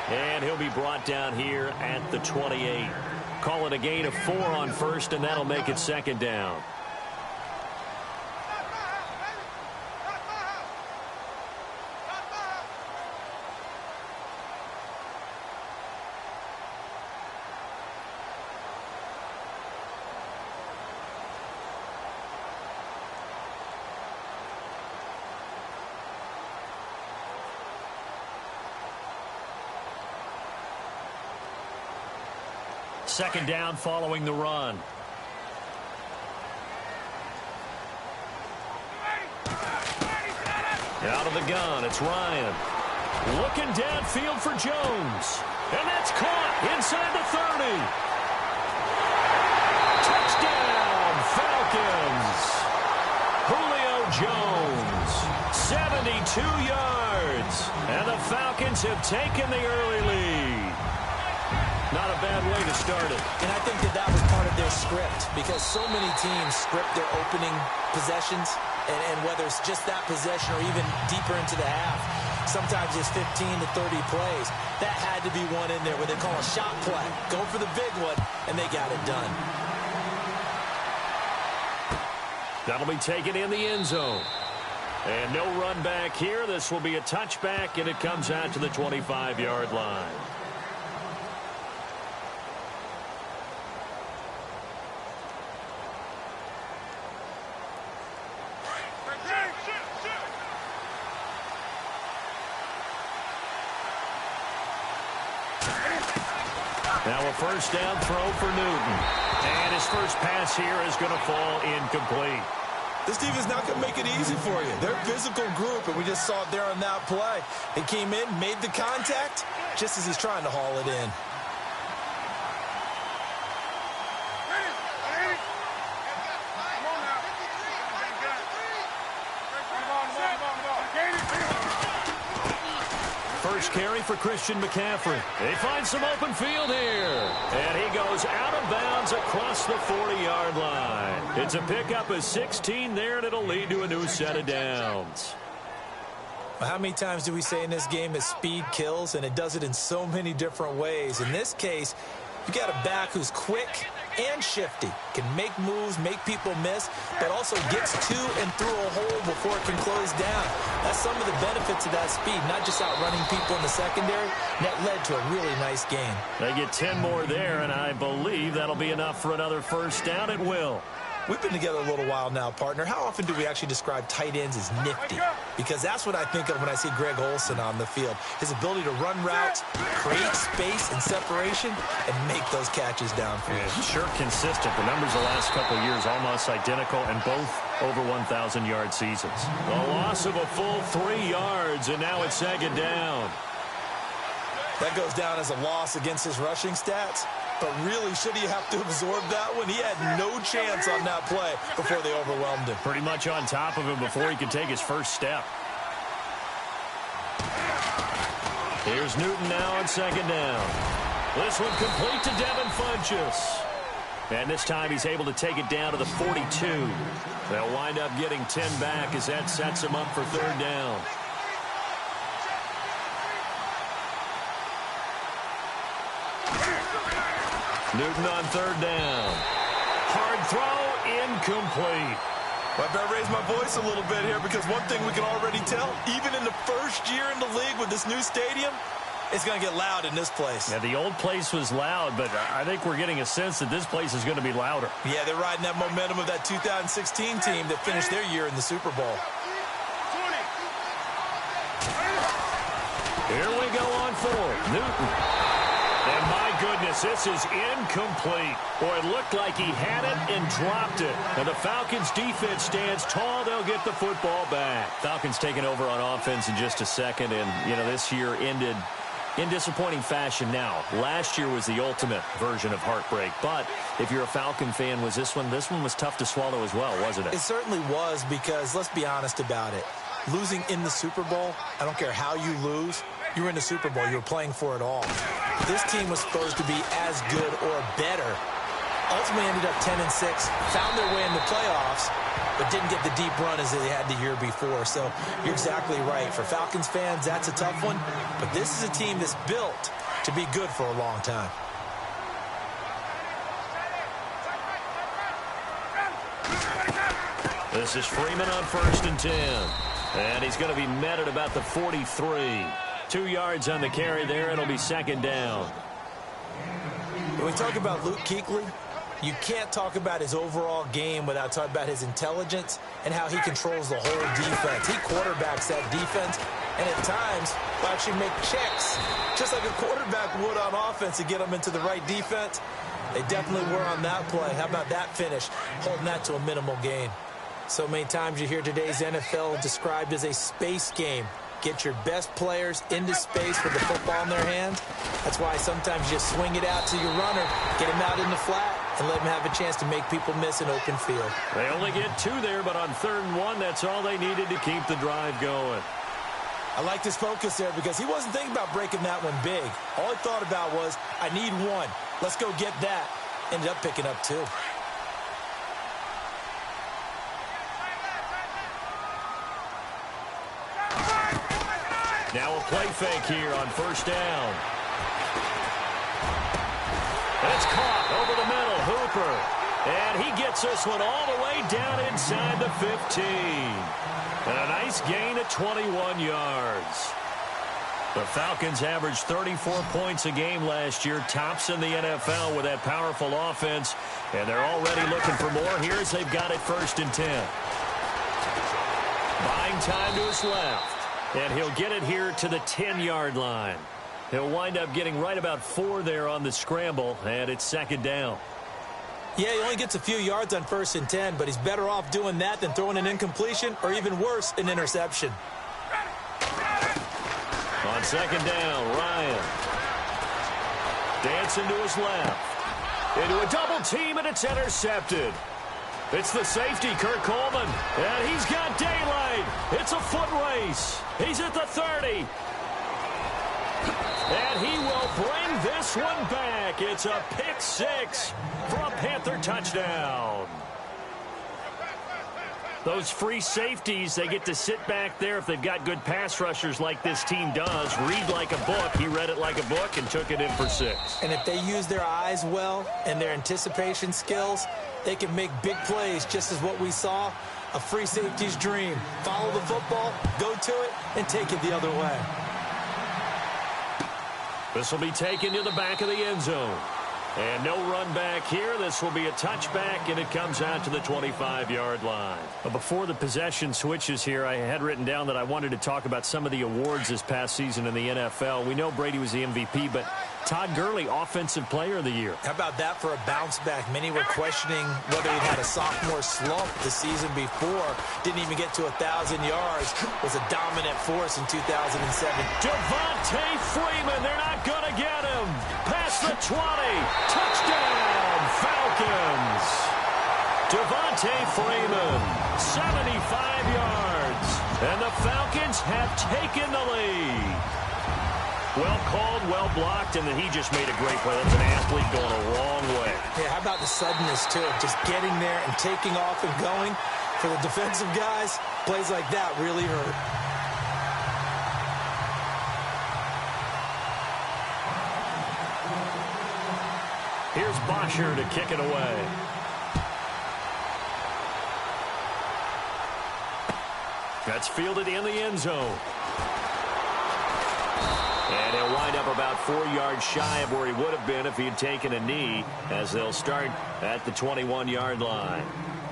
And he'll be brought down here at the 28. Call it a gain of 4 on first, and that'll make it second down. Second down following the run. Out of the gun, it's Ryan. Looking downfield for Jones. And that's caught inside the 30. Touchdown, Falcons. Julio Jones, 72 yards. And the Falcons have taken the early lead. Not a bad way to start it. And I think that was part of their script, because so many teams script their opening possessions, and whether it's just that possession or even deeper into the half, sometimes it's 15 to 30 plays. That had to be one in there where they call a shot play. Go for the big one, and they got it done. That'll be taken in the end zone. And no run back here. This will be a touchback, and it comes out to the 25-yard line. Now a first down throw for Newton. And his first pass here is going to fall incomplete. This team is not going to make it easy for you. They're a physical group, and we just saw it there on that play. He came in, made the contact, just as he's trying to haul it in. First carry for Christian McCaffrey. They find some open field here. And he goes out of bounds across the 40-yard line. It's a pickup of 16 there, and it'll lead to a new set of downs. How many times do we say in this game that speed kills, and it does it in so many different ways? In this case, you got a back who's quick and shifty, can make moves, make people miss, but also gets to and through a hole before it can close down. That's some of the benefits of that speed, not just outrunning people in the secondary. That led to a really nice game. They get 10 more there, and I believe that'll be enough for another first down. It will. We've been together a little while now, partner. How often do we actually describe tight ends as nifty? Because that's what I think of when I see Greg Olsen on the field. His ability to run routes, create space and separation, and make those catches downfield. Yeah, sure consistent. The numbers the last couple of years almost identical, and both over 1,000-yard seasons. A loss of a full 3 yards, and now it's second down. That goes down as a loss against his rushing stats. But really, should he have to absorb that one? He had no chance on that play before they overwhelmed him. Pretty much on top of him before he could take his first step. Here's Newton now on second down. This one complete to Devin Funchess. And this time he's able to take it down to the 42. They'll wind up getting 10 back as that sets him up for third down. Newton on third down. Hard throw, incomplete. Well, I better raise my voice a little bit here, because one thing we can already tell, even in the first year in the league with this new stadium, it's going to get loud in this place. Yeah, the old place was loud, but I think we're getting a sense that this place is going to be louder. Yeah, they're riding that momentum of that 2016 team that finished their year in the Super Bowl. Here we go on fourth. Newton. And my goodness, this is incomplete. Boy, it looked like he had it and dropped it. And the Falcons defense stands tall. They'll get the football back. Falcons taking over on offense in just a second. And, you know, this year ended in disappointing fashion now. Last year was the ultimate version of heartbreak. But if you're a Falcon fan, this one was tough to swallow as well, wasn't it? It certainly was, because let's be honest about it. Losing in the Super Bowl, I don't care how you lose, you were in the Super Bowl. You were playing for it all. This team was supposed to be as good or better ultimately ended up 10-6, found their way in the playoffs, but didn't get the deep run as they had the year before. So you're exactly right. For Falcons fans, that's a tough one, but this is a team that's built to be good for a long time. This is Freeman on 1st and 10. And he's going to be met at about the 43. 2 yards on the carry there. It'll be 2nd down. When we talk about Luke Kuechly, you can't talk about his overall game without talking about his intelligence and how he controls the whole defense. He quarterbacks that defense, and at times will actually make checks, just like a quarterback would on offense to get them into the right defense. They definitely were on that play. How about that finish, holding that to a minimal gain? So many times you hear today's NFL described as a space game. Get your best players into space with the football in their hands. That's why sometimes you just swing it out to your runner, get him out in the flat, and let him have a chance to make people miss an open field. They only get 2 there, but on 3rd and 1, that's all they needed to keep the drive going. I like this focus there because he wasn't thinking about breaking that one big. All he thought about was, I need 1. Let's go get that. Ended up picking up 2. Now a play fake here on 1st down. And it's caught over the middle. Hooper. And he gets this one all the way down inside the 15. And a nice gain of 21 yards. The Falcons averaged 34 points a game last year, tops in the NFL with that powerful offense. And they're already looking for more here as they've got it 1st and 10. Buying time to his left. And he'll get it here to the 10-yard line. He'll wind up getting right about 4 there on the scramble, and it's 2nd down. Yeah, he only gets a few yards on 1st and 10, but he's better off doing that than throwing an incompletion or even worse, an interception. On 2nd down, Ryan. Dancing to his left. Into a double team, and it's intercepted. It's the safety, Kurt Coleman, and he's got daylight. It's a foot race. He's at the 30. And he will bring this one back. It's a pick 6 for a Panther touchdown. Those free safeties, they get to sit back there if they've got good pass rushers like this team does. Read like a book. He read it like a book and took it in for 6. And if they use their eyes well and their anticipation skills, they can make big plays, just as what we saw, a free safety's dream. Follow the football, go to it, and take it the other way. This will be taken to the back of the end zone. And no run back here. This will be a touchback, and it comes out to the 25-yard line. But before the possession switches here, I had written down that I wanted to talk about some of the awards this past season in the NFL. We know Brady was the MVP, but Todd Gurley, Offensive Player of the Year. How about that for a bounce back? Many were questioning whether he had a sophomore slump the season before. Didn't even get to 1,000 yards. Was a dominant force in 2007. Devontae Freeman, they're not going to get him. Past the 20. Touchdown, Falcons. Devontae Freeman, 75 yards. And the Falcons have taken the lead. Well called, well blocked, and then he just made a great play. That's an athlete going a long way. Yeah, how about the suddenness, too? Just getting there and taking off and going. For the defensive guys, plays like that really hurt. Here's Bosher to kick it away. That's fielded in the end zone. And he'll wind up about 4 yards shy of where he would have been if he had taken a knee, as they'll start at the 21-yard line.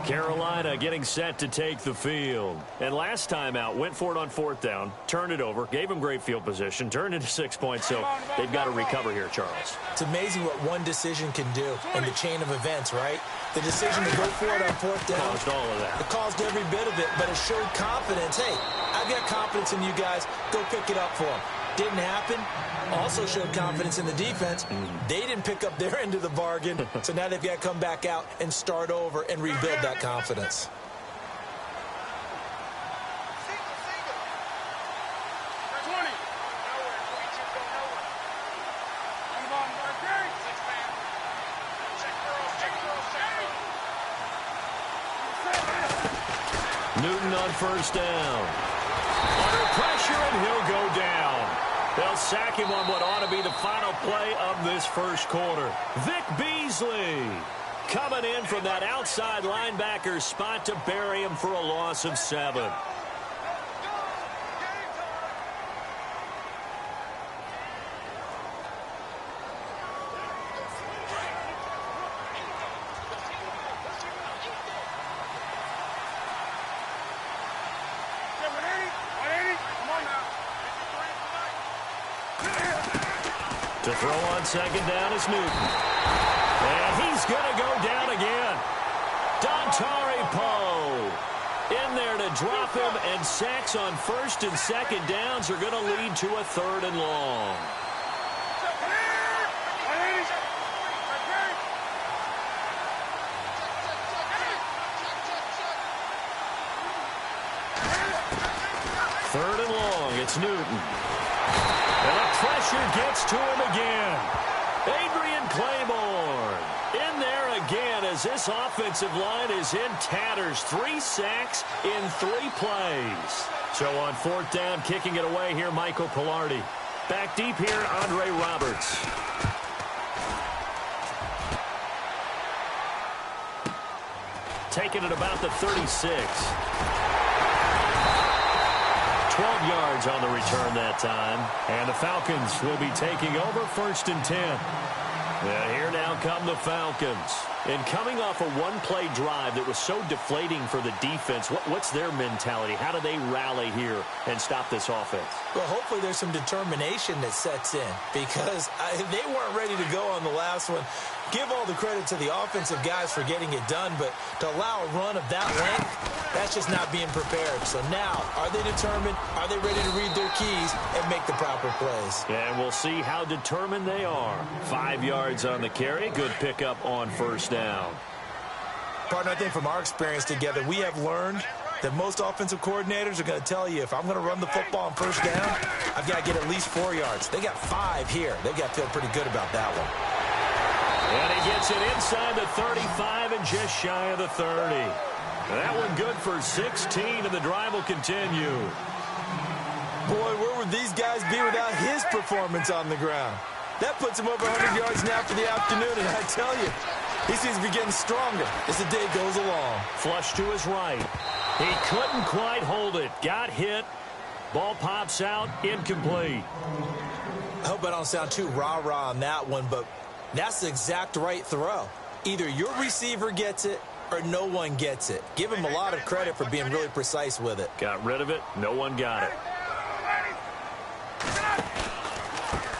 Carolina getting set to take the field. And last time out, went for it on 4th down, turned it over, gave him great field position, turned into 6 points, so they've got to recover here, Charles. It's amazing what one decision can do in the chain of events, right? The decision to go for it on 4th down. Caused all of that. It caused every bit of it, but it showed confidence. Hey, I've got confidence in you guys. Go pick it up for them. Didn't happen. Also showed confidence in the defense. They didn't pick up their end of the bargain, so now they've got to come back out and start over and rebuild that confidence. on first down. Under pressure, and he'll go down. They'll sack him on what ought to be the final play of this first quarter. Vic Beasley coming in from that outside linebacker spot to bury him for a loss of 7. To throw on second down is Newton. And he's going to go down again. Dontari Poe in there to drop him, and sacks on first and second downs are going to lead to a 3rd and long. Third and long, it's Newton. And the pressure gets to him again. Adrian Claiborne in there again as this offensive line is in tatters. 3 sacks in 3 plays. So on 4th down, kicking it away here, Michael Pilardi. Back deep here, Andre Roberts. Taking it about the 36. 12 yards on the return that time. And the Falcons will be taking over 1st and 10. And here now come the Falcons. And coming off a one-play drive that was so deflating for the defense, what's their mentality? How do they rally here and stop this offense? Well, hopefully there's some determination that sets in, because they weren't ready to go on the last one. Give all the credit to the offensive guys for getting it done, but to allow a run of that length, that's just not being prepared. So now, are they determined? Are they ready to read their keys and make the proper plays? And we'll see how determined they are. 5 yards on the carry. Good pickup on first down. Partner, I think from our experience together, we have learned that most offensive coordinators are going to tell you, if I'm going to run the football on first down, I've got to get at least 4 yards. They got 5 here. They've got to feel pretty good about that one. And he gets it inside the 35 and just shy of the 30. That one good for 16, and the drive will continue. Boy, where would these guys be without his performance on the ground? That puts him over 100 yards now for the afternoon, and I tell you, he seems to be getting stronger as the day goes along. Flush to his right. He couldn't quite hold it. Got hit. Ball pops out. Incomplete. I hope I don't sound too rah-rah on that one, but that's the exact right throw. Either your receiver gets it or no one gets it. Give him a lot of credit for being really precise with it. Got rid of it. No one got it.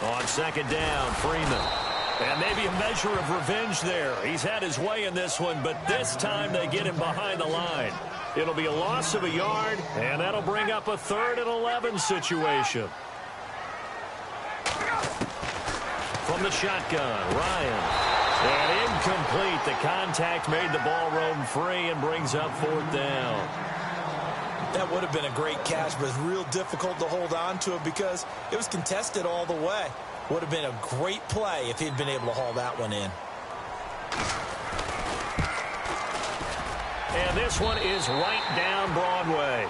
On second down, Freeman. And maybe a measure of revenge there. He's had his way in this one, but this time they get him behind the line. It'll be a loss of a yard, and that'll bring up a 3rd and 11 situation. From the shotgun, Ryan. And incomplete. The contact made the ball roam free and brings up 4th down. That would have been a great catch, but it's real difficult to hold on to it because it was contested all the way. Would have been a great play if he'd been able to haul that one in. And this one is right down Broadway.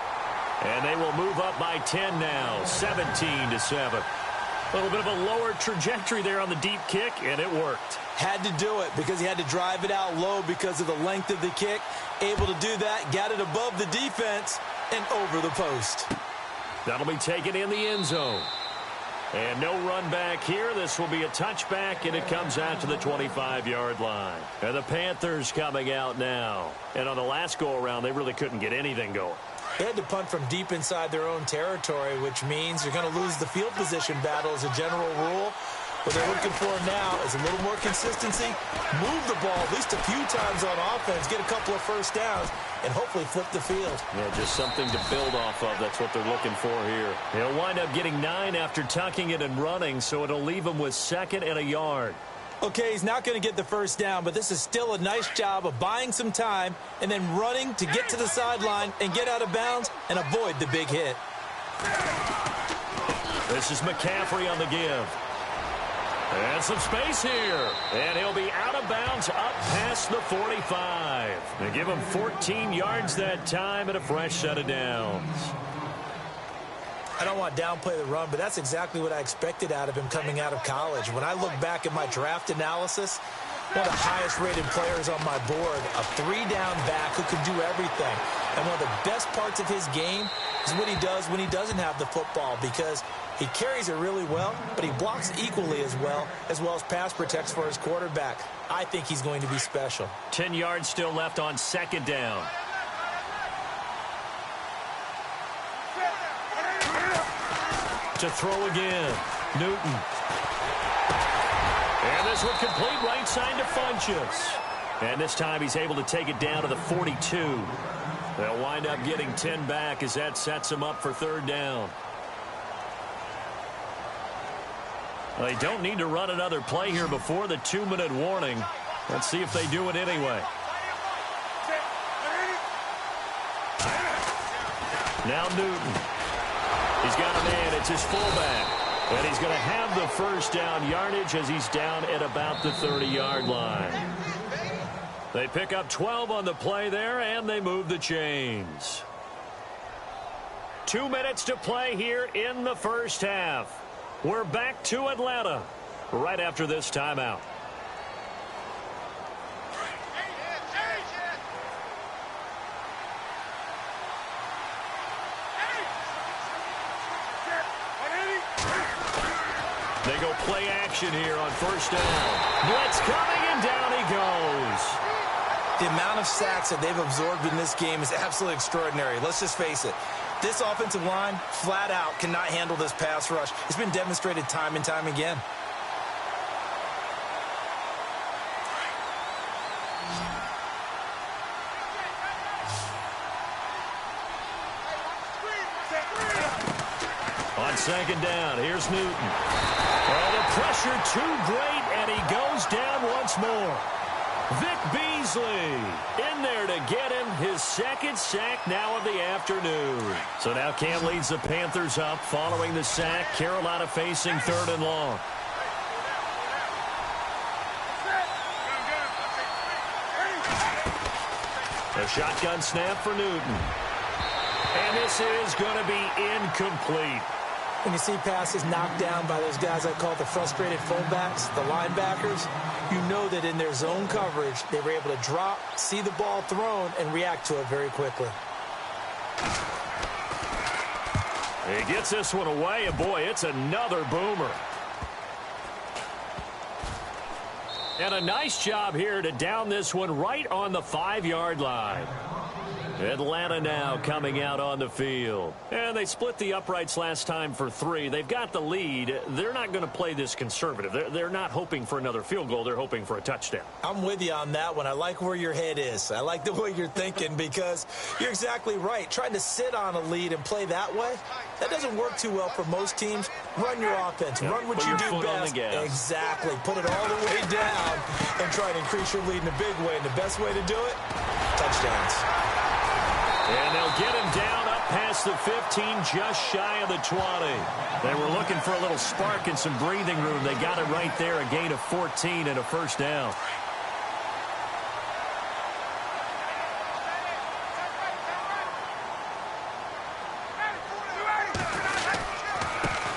And they will move up by 10 now, 17-7. A little bit of a lower trajectory there on the deep kick, and it worked. Had to do it because he had to drive it out low because of the length of the kick. Able to do that, got it above the defense and over the post. That'll be taken in the end zone. And no run back here. This will be a touchback, and it comes out to the 25-yard line. And the Panthers coming out now. And on the last go-around, they really couldn't get anything going. They had to punt from deep inside their own territory, which means you're going to lose the field position battle as a general rule. What they're looking for now is a little more consistency, move the ball at least a few times on offense, get a couple of first downs, and hopefully flip the field. Yeah, just something to build off of. That's what they're looking for here. He'll wind up getting 9 after tucking it and running, so it'll leave him with 2nd and a yard. Okay, he's not going to get the first down, but this is still a nice job of buying some time and then running to get to the sideline and get out of bounds and avoid the big hit. This is McCaffrey on the give. And some space here. And he'll be out of bounds up past the 45. They give him 14 yards that time and a fresh set of downs. I don't want to downplay the run, but that's exactly what I expected out of him coming out of college. When I look back at my draft analysis, one of the highest-rated players on my board, a three-down back who can do everything. And one of the best parts of his game is what he does when he doesn't have the football, because he carries it really well, but he blocks equally as well as pass protects for his quarterback. I think he's going to be special. 10 yards still left on second down. To throw again, Newton. And this one complete right side to Funchess. And this time he's able to take it down to the 42. They'll wind up getting 10 back as that sets him up for third down. They don't need to run another play here before the 2-minute warning. Let's see if they do it anyway. Now Newton. He's got a man. It's his fullback. And he's going to have the first down yardage as he's down at about the 30-yard line. They pick up 12 on the play there, and they move the chains. 2 minutes to play here in the first half. We're back to Atlanta right after this timeout. They go play action here on first down. Blitz coming, and down he goes. The amount of sacks that they've absorbed in this game is absolutely extraordinary. Let's just face it. This offensive line, flat out, cannot handle this pass rush. It's been demonstrated time and time again. On second down, here's Newton. Oh, the pressure too great, and he goes down once more. Vic Beasley in there to get him his second sack now of the afternoon. So now Cam leads the Panthers up following the sack. Carolina facing third and long. A shotgun snap for Newton. And this is going to be incomplete. When you see passes knocked down by those guys I call the frustrated fullbacks, the linebackers, you know that in their zone coverage, they were able to drop, see the ball thrown, and react to it very quickly. He gets this one away, and boy, it's another boomer. And a nice job here to down this one right on the 5-yard line. Atlanta now coming out on the field. And they split the uprights last time for 3. They've got the lead. They're not going to play this conservative. They're not hoping for another field goal. They're hoping for a touchdown. I'm with you on that one. I like where your head is. I like the way you're thinking because you're exactly right. Trying to sit on a lead and play that way, that doesn't work too well for most teams. Run your offense. Run what you do best. Exactly. Put it all the way down and try to increase your lead in a big way. And the best way to do it, touchdowns. And they'll get him down up past the 15, just shy of the 20. They were looking for a little spark and some breathing room. They got it right there, a gain of 14 and a first down.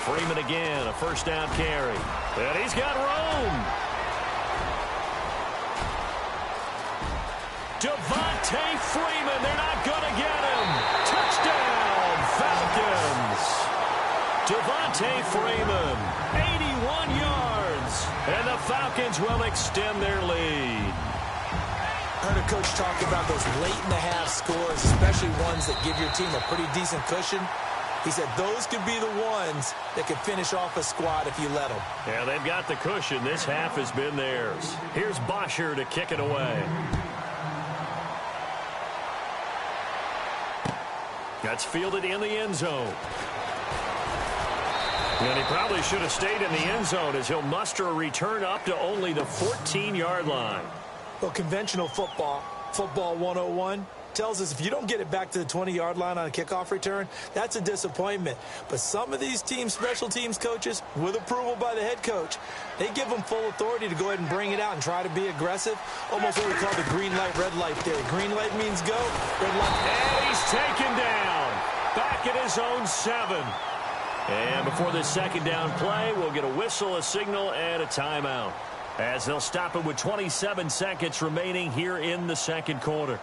Freeman again, a first down carry. And he's got room. Devontae Freeman, they're not going to get him. Touchdown, Falcons. Devontae Freeman, 81 yards. And the Falcons will extend their lead. I heard a coach talk about those late-in-the-half scores, especially ones that give your team a pretty decent cushion. He said those could be the ones that could finish off a squad if you let them. Yeah, they've got the cushion. This half has been theirs. Here's Bosher to kick it away. That's fielded in the end zone. And he probably should have stayed in the end zone as he'll muster a return up to only the 14-yard line. Well, conventional football 101, tells us if you don't get it back to the 20-yard line on a kickoff return, that's a disappointment. But some of these special teams coaches, with approval by the head coach, they give them full authority to go ahead and bring it out and try to be aggressive. Almost what we call the green light, red light theory. Green light means go, red light. And he's taken down. Back at his own 7. And before this second down play, we'll get a whistle, a signal, and a timeout, as they'll stop it with 27 seconds remaining here in the second quarter.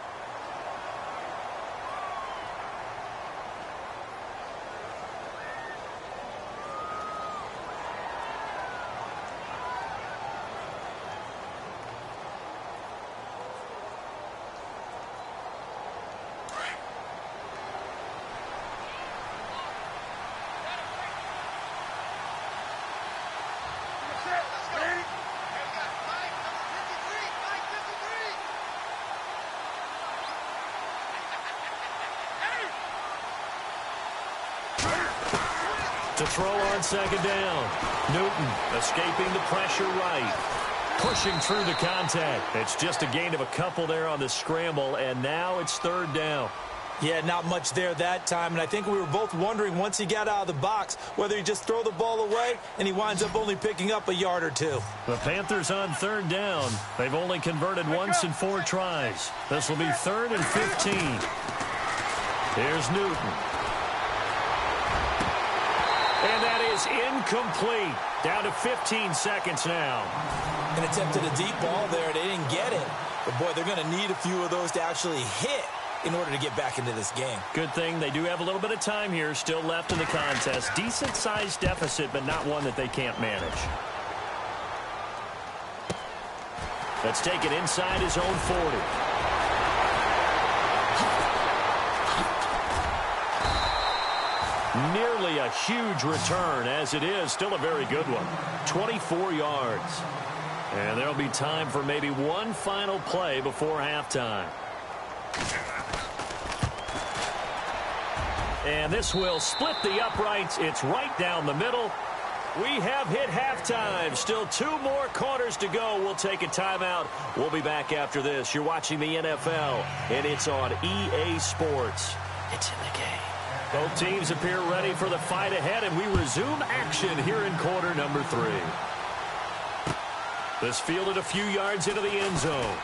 To throw on second down. Newton escaping the pressure right. Pushing through the contact. It's just a gain of a couple there on the scramble, and now it's third down. Yeah, not much there that time, and I think we were both wondering once he got out of the box whether he just throw the ball away, and he winds up only picking up a yard or two. The Panthers on third down. They've only converted once in 4 tries. This will be 3rd and 15. Here's Newton. And that is incomplete. Down to 15 seconds now. An attempt at a deep ball there. They didn't get it. But, boy, they're going to need a few of those to actually hit in order to get back into this game. Good thing they do have a little bit of time here still left in the contest. Decent-sized deficit, but not one that they can't manage. Let's take it inside his own 40. Nearly a huge return, as it is still a very good one. 24 yards. And there'll be time for maybe one final play before halftime. And this will split the uprights. It's right down the middle. We have hit halftime. Still 2 more quarters to go. We'll take a timeout. We'll be back after this. You're watching the NFL, and it's on EA Sports. It's in the game. Both teams appear ready for the fight ahead, and we resume action here in quarter number 3. This fielded a few yards into the end zone.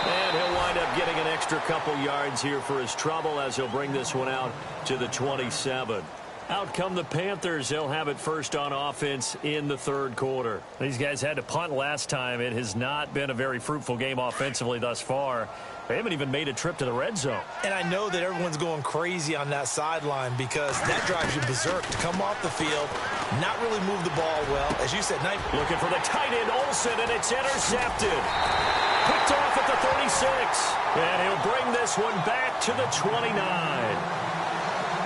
And he'll wind up getting an extra couple yards here for his trouble as he'll bring this one out to the 27. Out come the Panthers. They'll have it first on offense in the third quarter. These guys had to punt last time. It has not been a very fruitful game offensively thus far. They haven't even made a trip to the red zone. And I know that everyone's going crazy on that sideline because that drives you berserk to come off the field, not really move the ball well. As you said, looking for the tight end, Olsen, and it's intercepted. Picked off at the 36. And he'll bring this one back to the 29.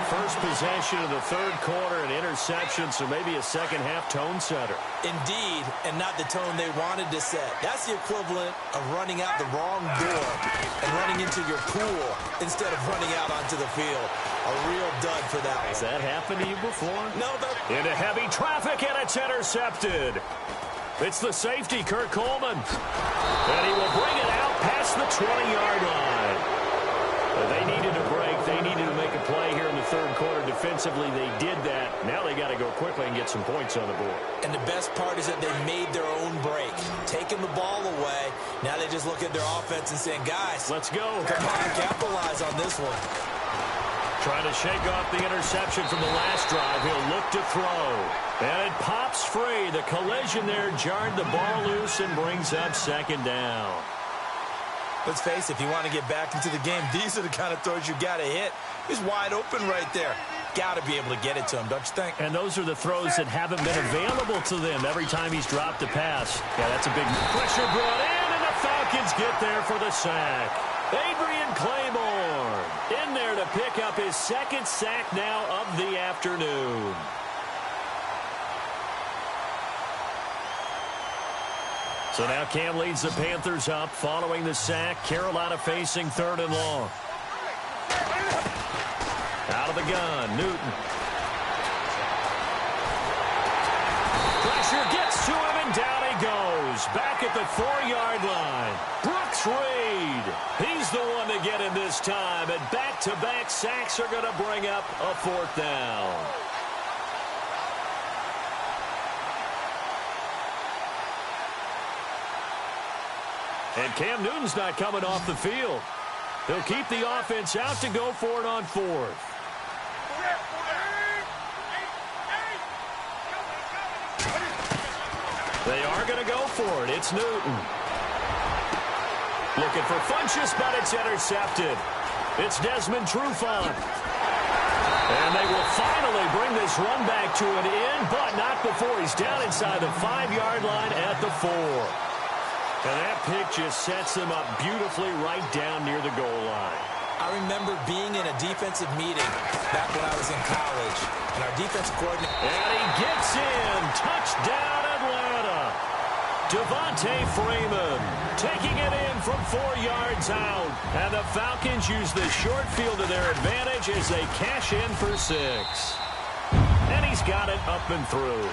First possession of the third quarter, an interception, so maybe a second-half tone setter. Indeed, and not the tone they wanted to set. That's the equivalent of running out the wrong door and running into your pool instead of running out onto the field. A real dud for that one. Has that happened to you before? No, into heavy traffic, and it's intercepted. It's the safety, Kurt Coleman. And he will bring it out past the 20-yard line. They needed a break. They needed to make a play here in the third quarter. Defensively, they did that. Now they got to go quickly and get some points on the board. And the best part is that they made their own break. Taking the ball away. Now they just look at their offense and saying, guys, let's go. Come on, capitalize on this one. Trying to shake off the interception from the last drive. He'll look to throw. And it pops free. The collision there jarred the ball loose and brings up second down. Let's face it, if you want to get back into the game, these are the kind of throws you got to hit. He's wide open right there. Got to be able to get it to him, don't you think? And those are the throws that haven't been available to them every time he's dropped a pass. Yeah, that's a big pressure brought in, and the Falcons get there for the sack. Adrian Claiborne in there to pick up his second sack now of the afternoon. So now Cam leads the Panthers up following the sack. Carolina facing 3rd and long. Out of the gun, Newton. Pressure gets to him, and down he goes. Back at the 4-yard line. Brooks Brooks Reed. He's the one to get him this time. And back-to-back sacks are going to bring up a 4th down. And Cam Newton's not coming off the field. He'll keep the offense out to go for it on 4th. They are going to go for it. It's Newton. Looking for Funchess, but it's intercepted. It's Desmond Trufant. And they will finally bring this run back to an end, but not before he's down inside the 5-yard line at the 4. And that pick just sets them up beautifully right down near the goal line. I remember being in a defensive meeting back when I was in college, and our defensive coordinator... And he gets in. Touchdown, Atlanta. Devontae Freeman taking it in from 4 yards out. And the Falcons use the short field to their advantage as they cash in for 6. And he's got it up and through.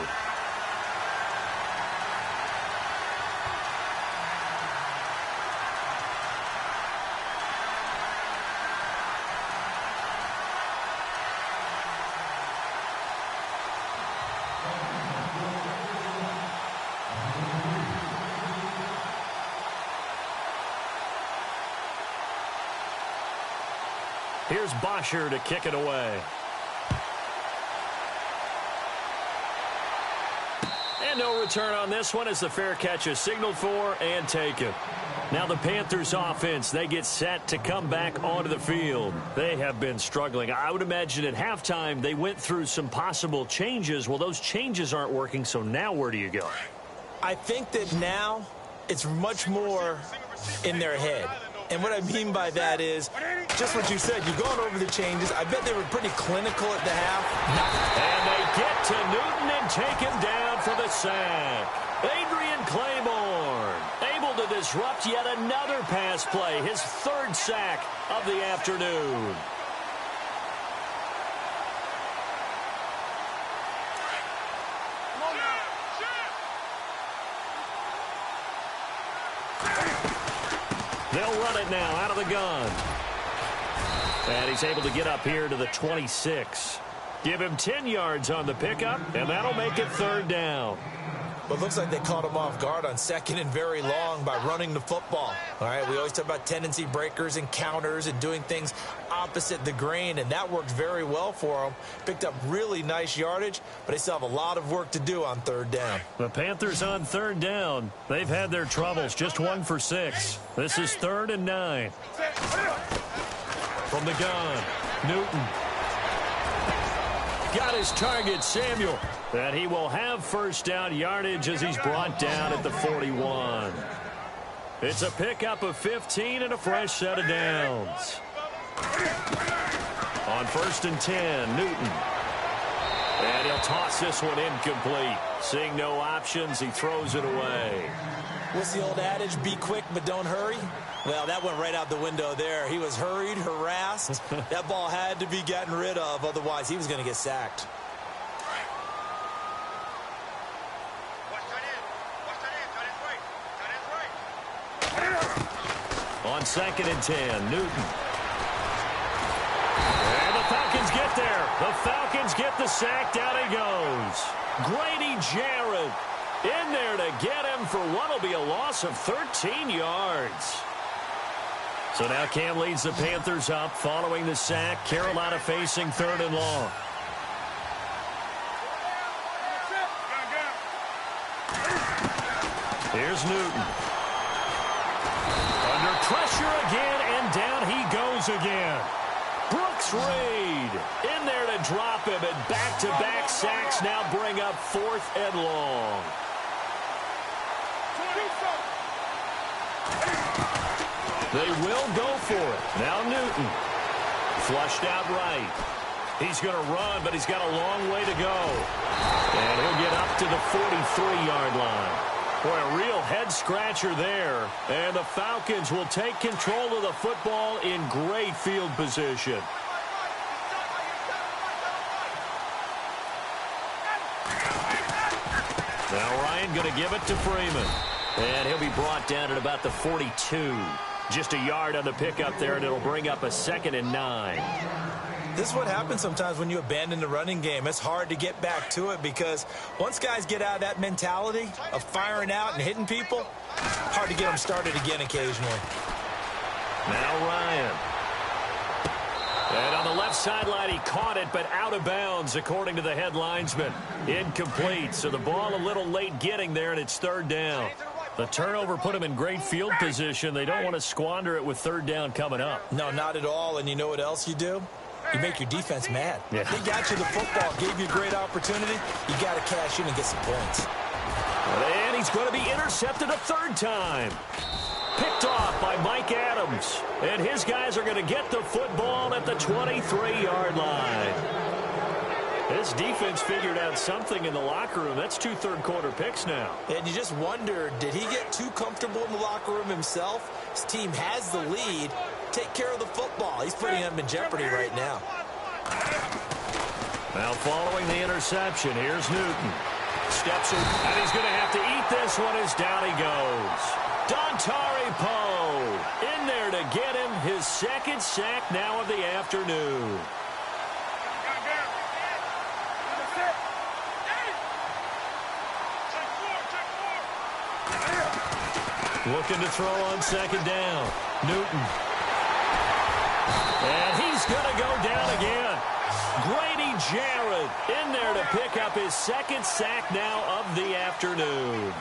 Here's Bosher to kick it away. And no return on this one as the fair catch is signaled for and taken. Now the Panthers offense, they get set to come back onto the field. They have been struggling. I would imagine at halftime they went through some possible changes. Well, those changes aren't working, so now where do you go? I think that now it's much more in their head. And what I mean by that is just what you said. You're going over the changes. I bet they were pretty clinical at the half. And they get to Newton and take him down for the sack. Adrian Claiborne able to disrupt yet another pass play. His 3rd sack of the afternoon. They'll run it now out of the gun. And he's able to get up here to the 26. Give him 10 yards on the pickup, and that'll make it 3rd down. But it looks like they caught him off guard on 2nd and very long by running the football. All right, we always talk about tendency breakers and counters and doing things opposite the grain, and that worked very well for them. Picked up really nice yardage, but they still have a lot of work to do on 3rd down. The Panthers on 3rd down. They've had their troubles, just 1 for 6. This is 3rd and 9. From the gun, Newton. Got his target, Samuel. And he will have 1st down yardage as he's brought down at the 41. It's a pickup of 15 and a fresh set of downs. On 1st and 10, Newton. And he'll toss this one incomplete. Seeing no options, he throws it away. What's the old adage? Be quick, but don't hurry. Well, that went right out the window there. He was hurried, harassed. That ball had to be gotten rid of. Otherwise, he was going to get sacked. On 2nd and 10, Newton. And the Falcons get there. The Falcons get the sack. Down he goes. Grady Jarrett in there to get him for what will be a loss of 13 yards. So now Cam leads the Panthers up following the sack. Carolina facing 3rd and long. Here's Newton. Under pressure again, and down he goes again. Brooks Reed in there to drop him, and back-to-back sacks now bring up 4th and long. They will go for it. Now Newton. Flushed out right. He's going to run, but he's got a long way to go. And he'll get up to the 43-yard line. Boy, a real head-scratcher there. And the Falcons will take control of the football in great field position. Now Ryan going to give it to Freeman. And he'll be brought down at about the 42. Just a yard on the pickup there, and it'll bring up a 2nd and 9. This is what happens sometimes when you abandon the running game. It's hard to get back to it because once guys get out of that mentality of firing out and hitting people, hard to get them started again occasionally. Now Ryan. And on the left sideline, he caught it, but out of bounds, according to the head linesman. Incomplete, so the ball a little late getting there, and it's 3rd down. The turnover put them in great field position. They don't want to squander it with 3rd down coming up. No, not at all. And you know what else you do? You make your defense mad. Yeah. They got you the football, gave you a great opportunity. You got to cash in and get some points. And he's going to be intercepted a 3rd time. Picked off by Mike Adams. And his guys are going to get the football at the 23-yard line. This defense figured out something in the locker room. That's 2 third-quarter picks now. And you just wonder, did he get too comfortable in the locker room himself? His team has the lead. Take care of the football. He's putting them in jeopardy right now. Now following the interception, here's Newton. Steps in, and he's going to have to eat this one as down he goes. Dontari Poe in there to get him his 2nd sack now of the afternoon. Looking to throw on 2nd down. Newton. And he's going to go down again. Grady Jarrett in there to pick up his 2nd sack now of the afternoon.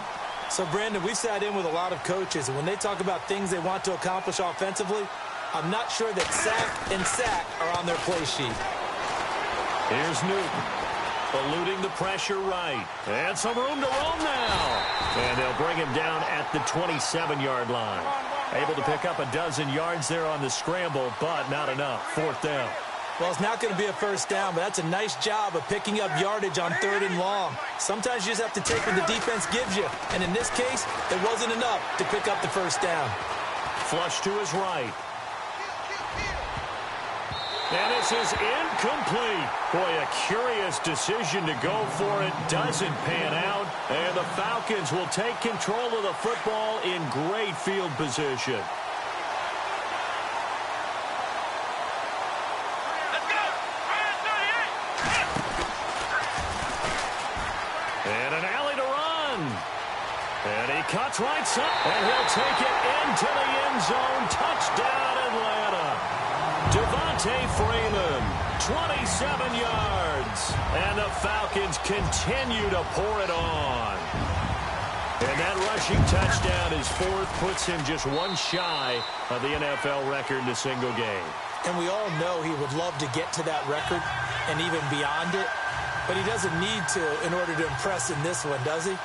So, Brandon, we've sat in with a lot of coaches, and when they talk about things they want to accomplish offensively, I'm not sure that sack are on their play sheet. Here's Newton. Eluding the pressure right. And some room to roam now. And they'll bring him down at the 27-yard line. Able to pick up a dozen yards there on the scramble, but not enough. 4th down. Well, it's not going to be a 1st down, but that's a nice job of picking up yardage on 3rd and long. Sometimes you just have to take what the defense gives you. And in this case, it wasn't enough to pick up the 1st down. Flush to his right. And this is incomplete. Boy, a curious decision to go for it. Doesn't pan out. And the Falcons will take control of the football in great field position. And an alley to run. And he cuts right side. And he'll take it into the end zone. Touchdown, Atlanta. Devontae Freeman, 27 yards. And the Falcons continue to pour it on. And that rushing touchdown is 4th, puts him just one shy of the NFL record in a single game. And we all know he would love to get to that record and even beyond it. But he doesn't need to in order to impress in this one, does he?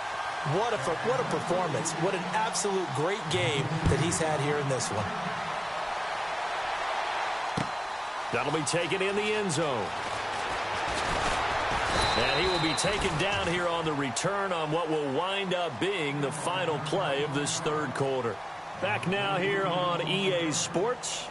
What a performance. What an absolute great game that he's had here in this one. That'll be taken in the end zone. And he will be taken down here on the return on what will wind up being the final play of this 3rd quarter. Back now here on EA Sports.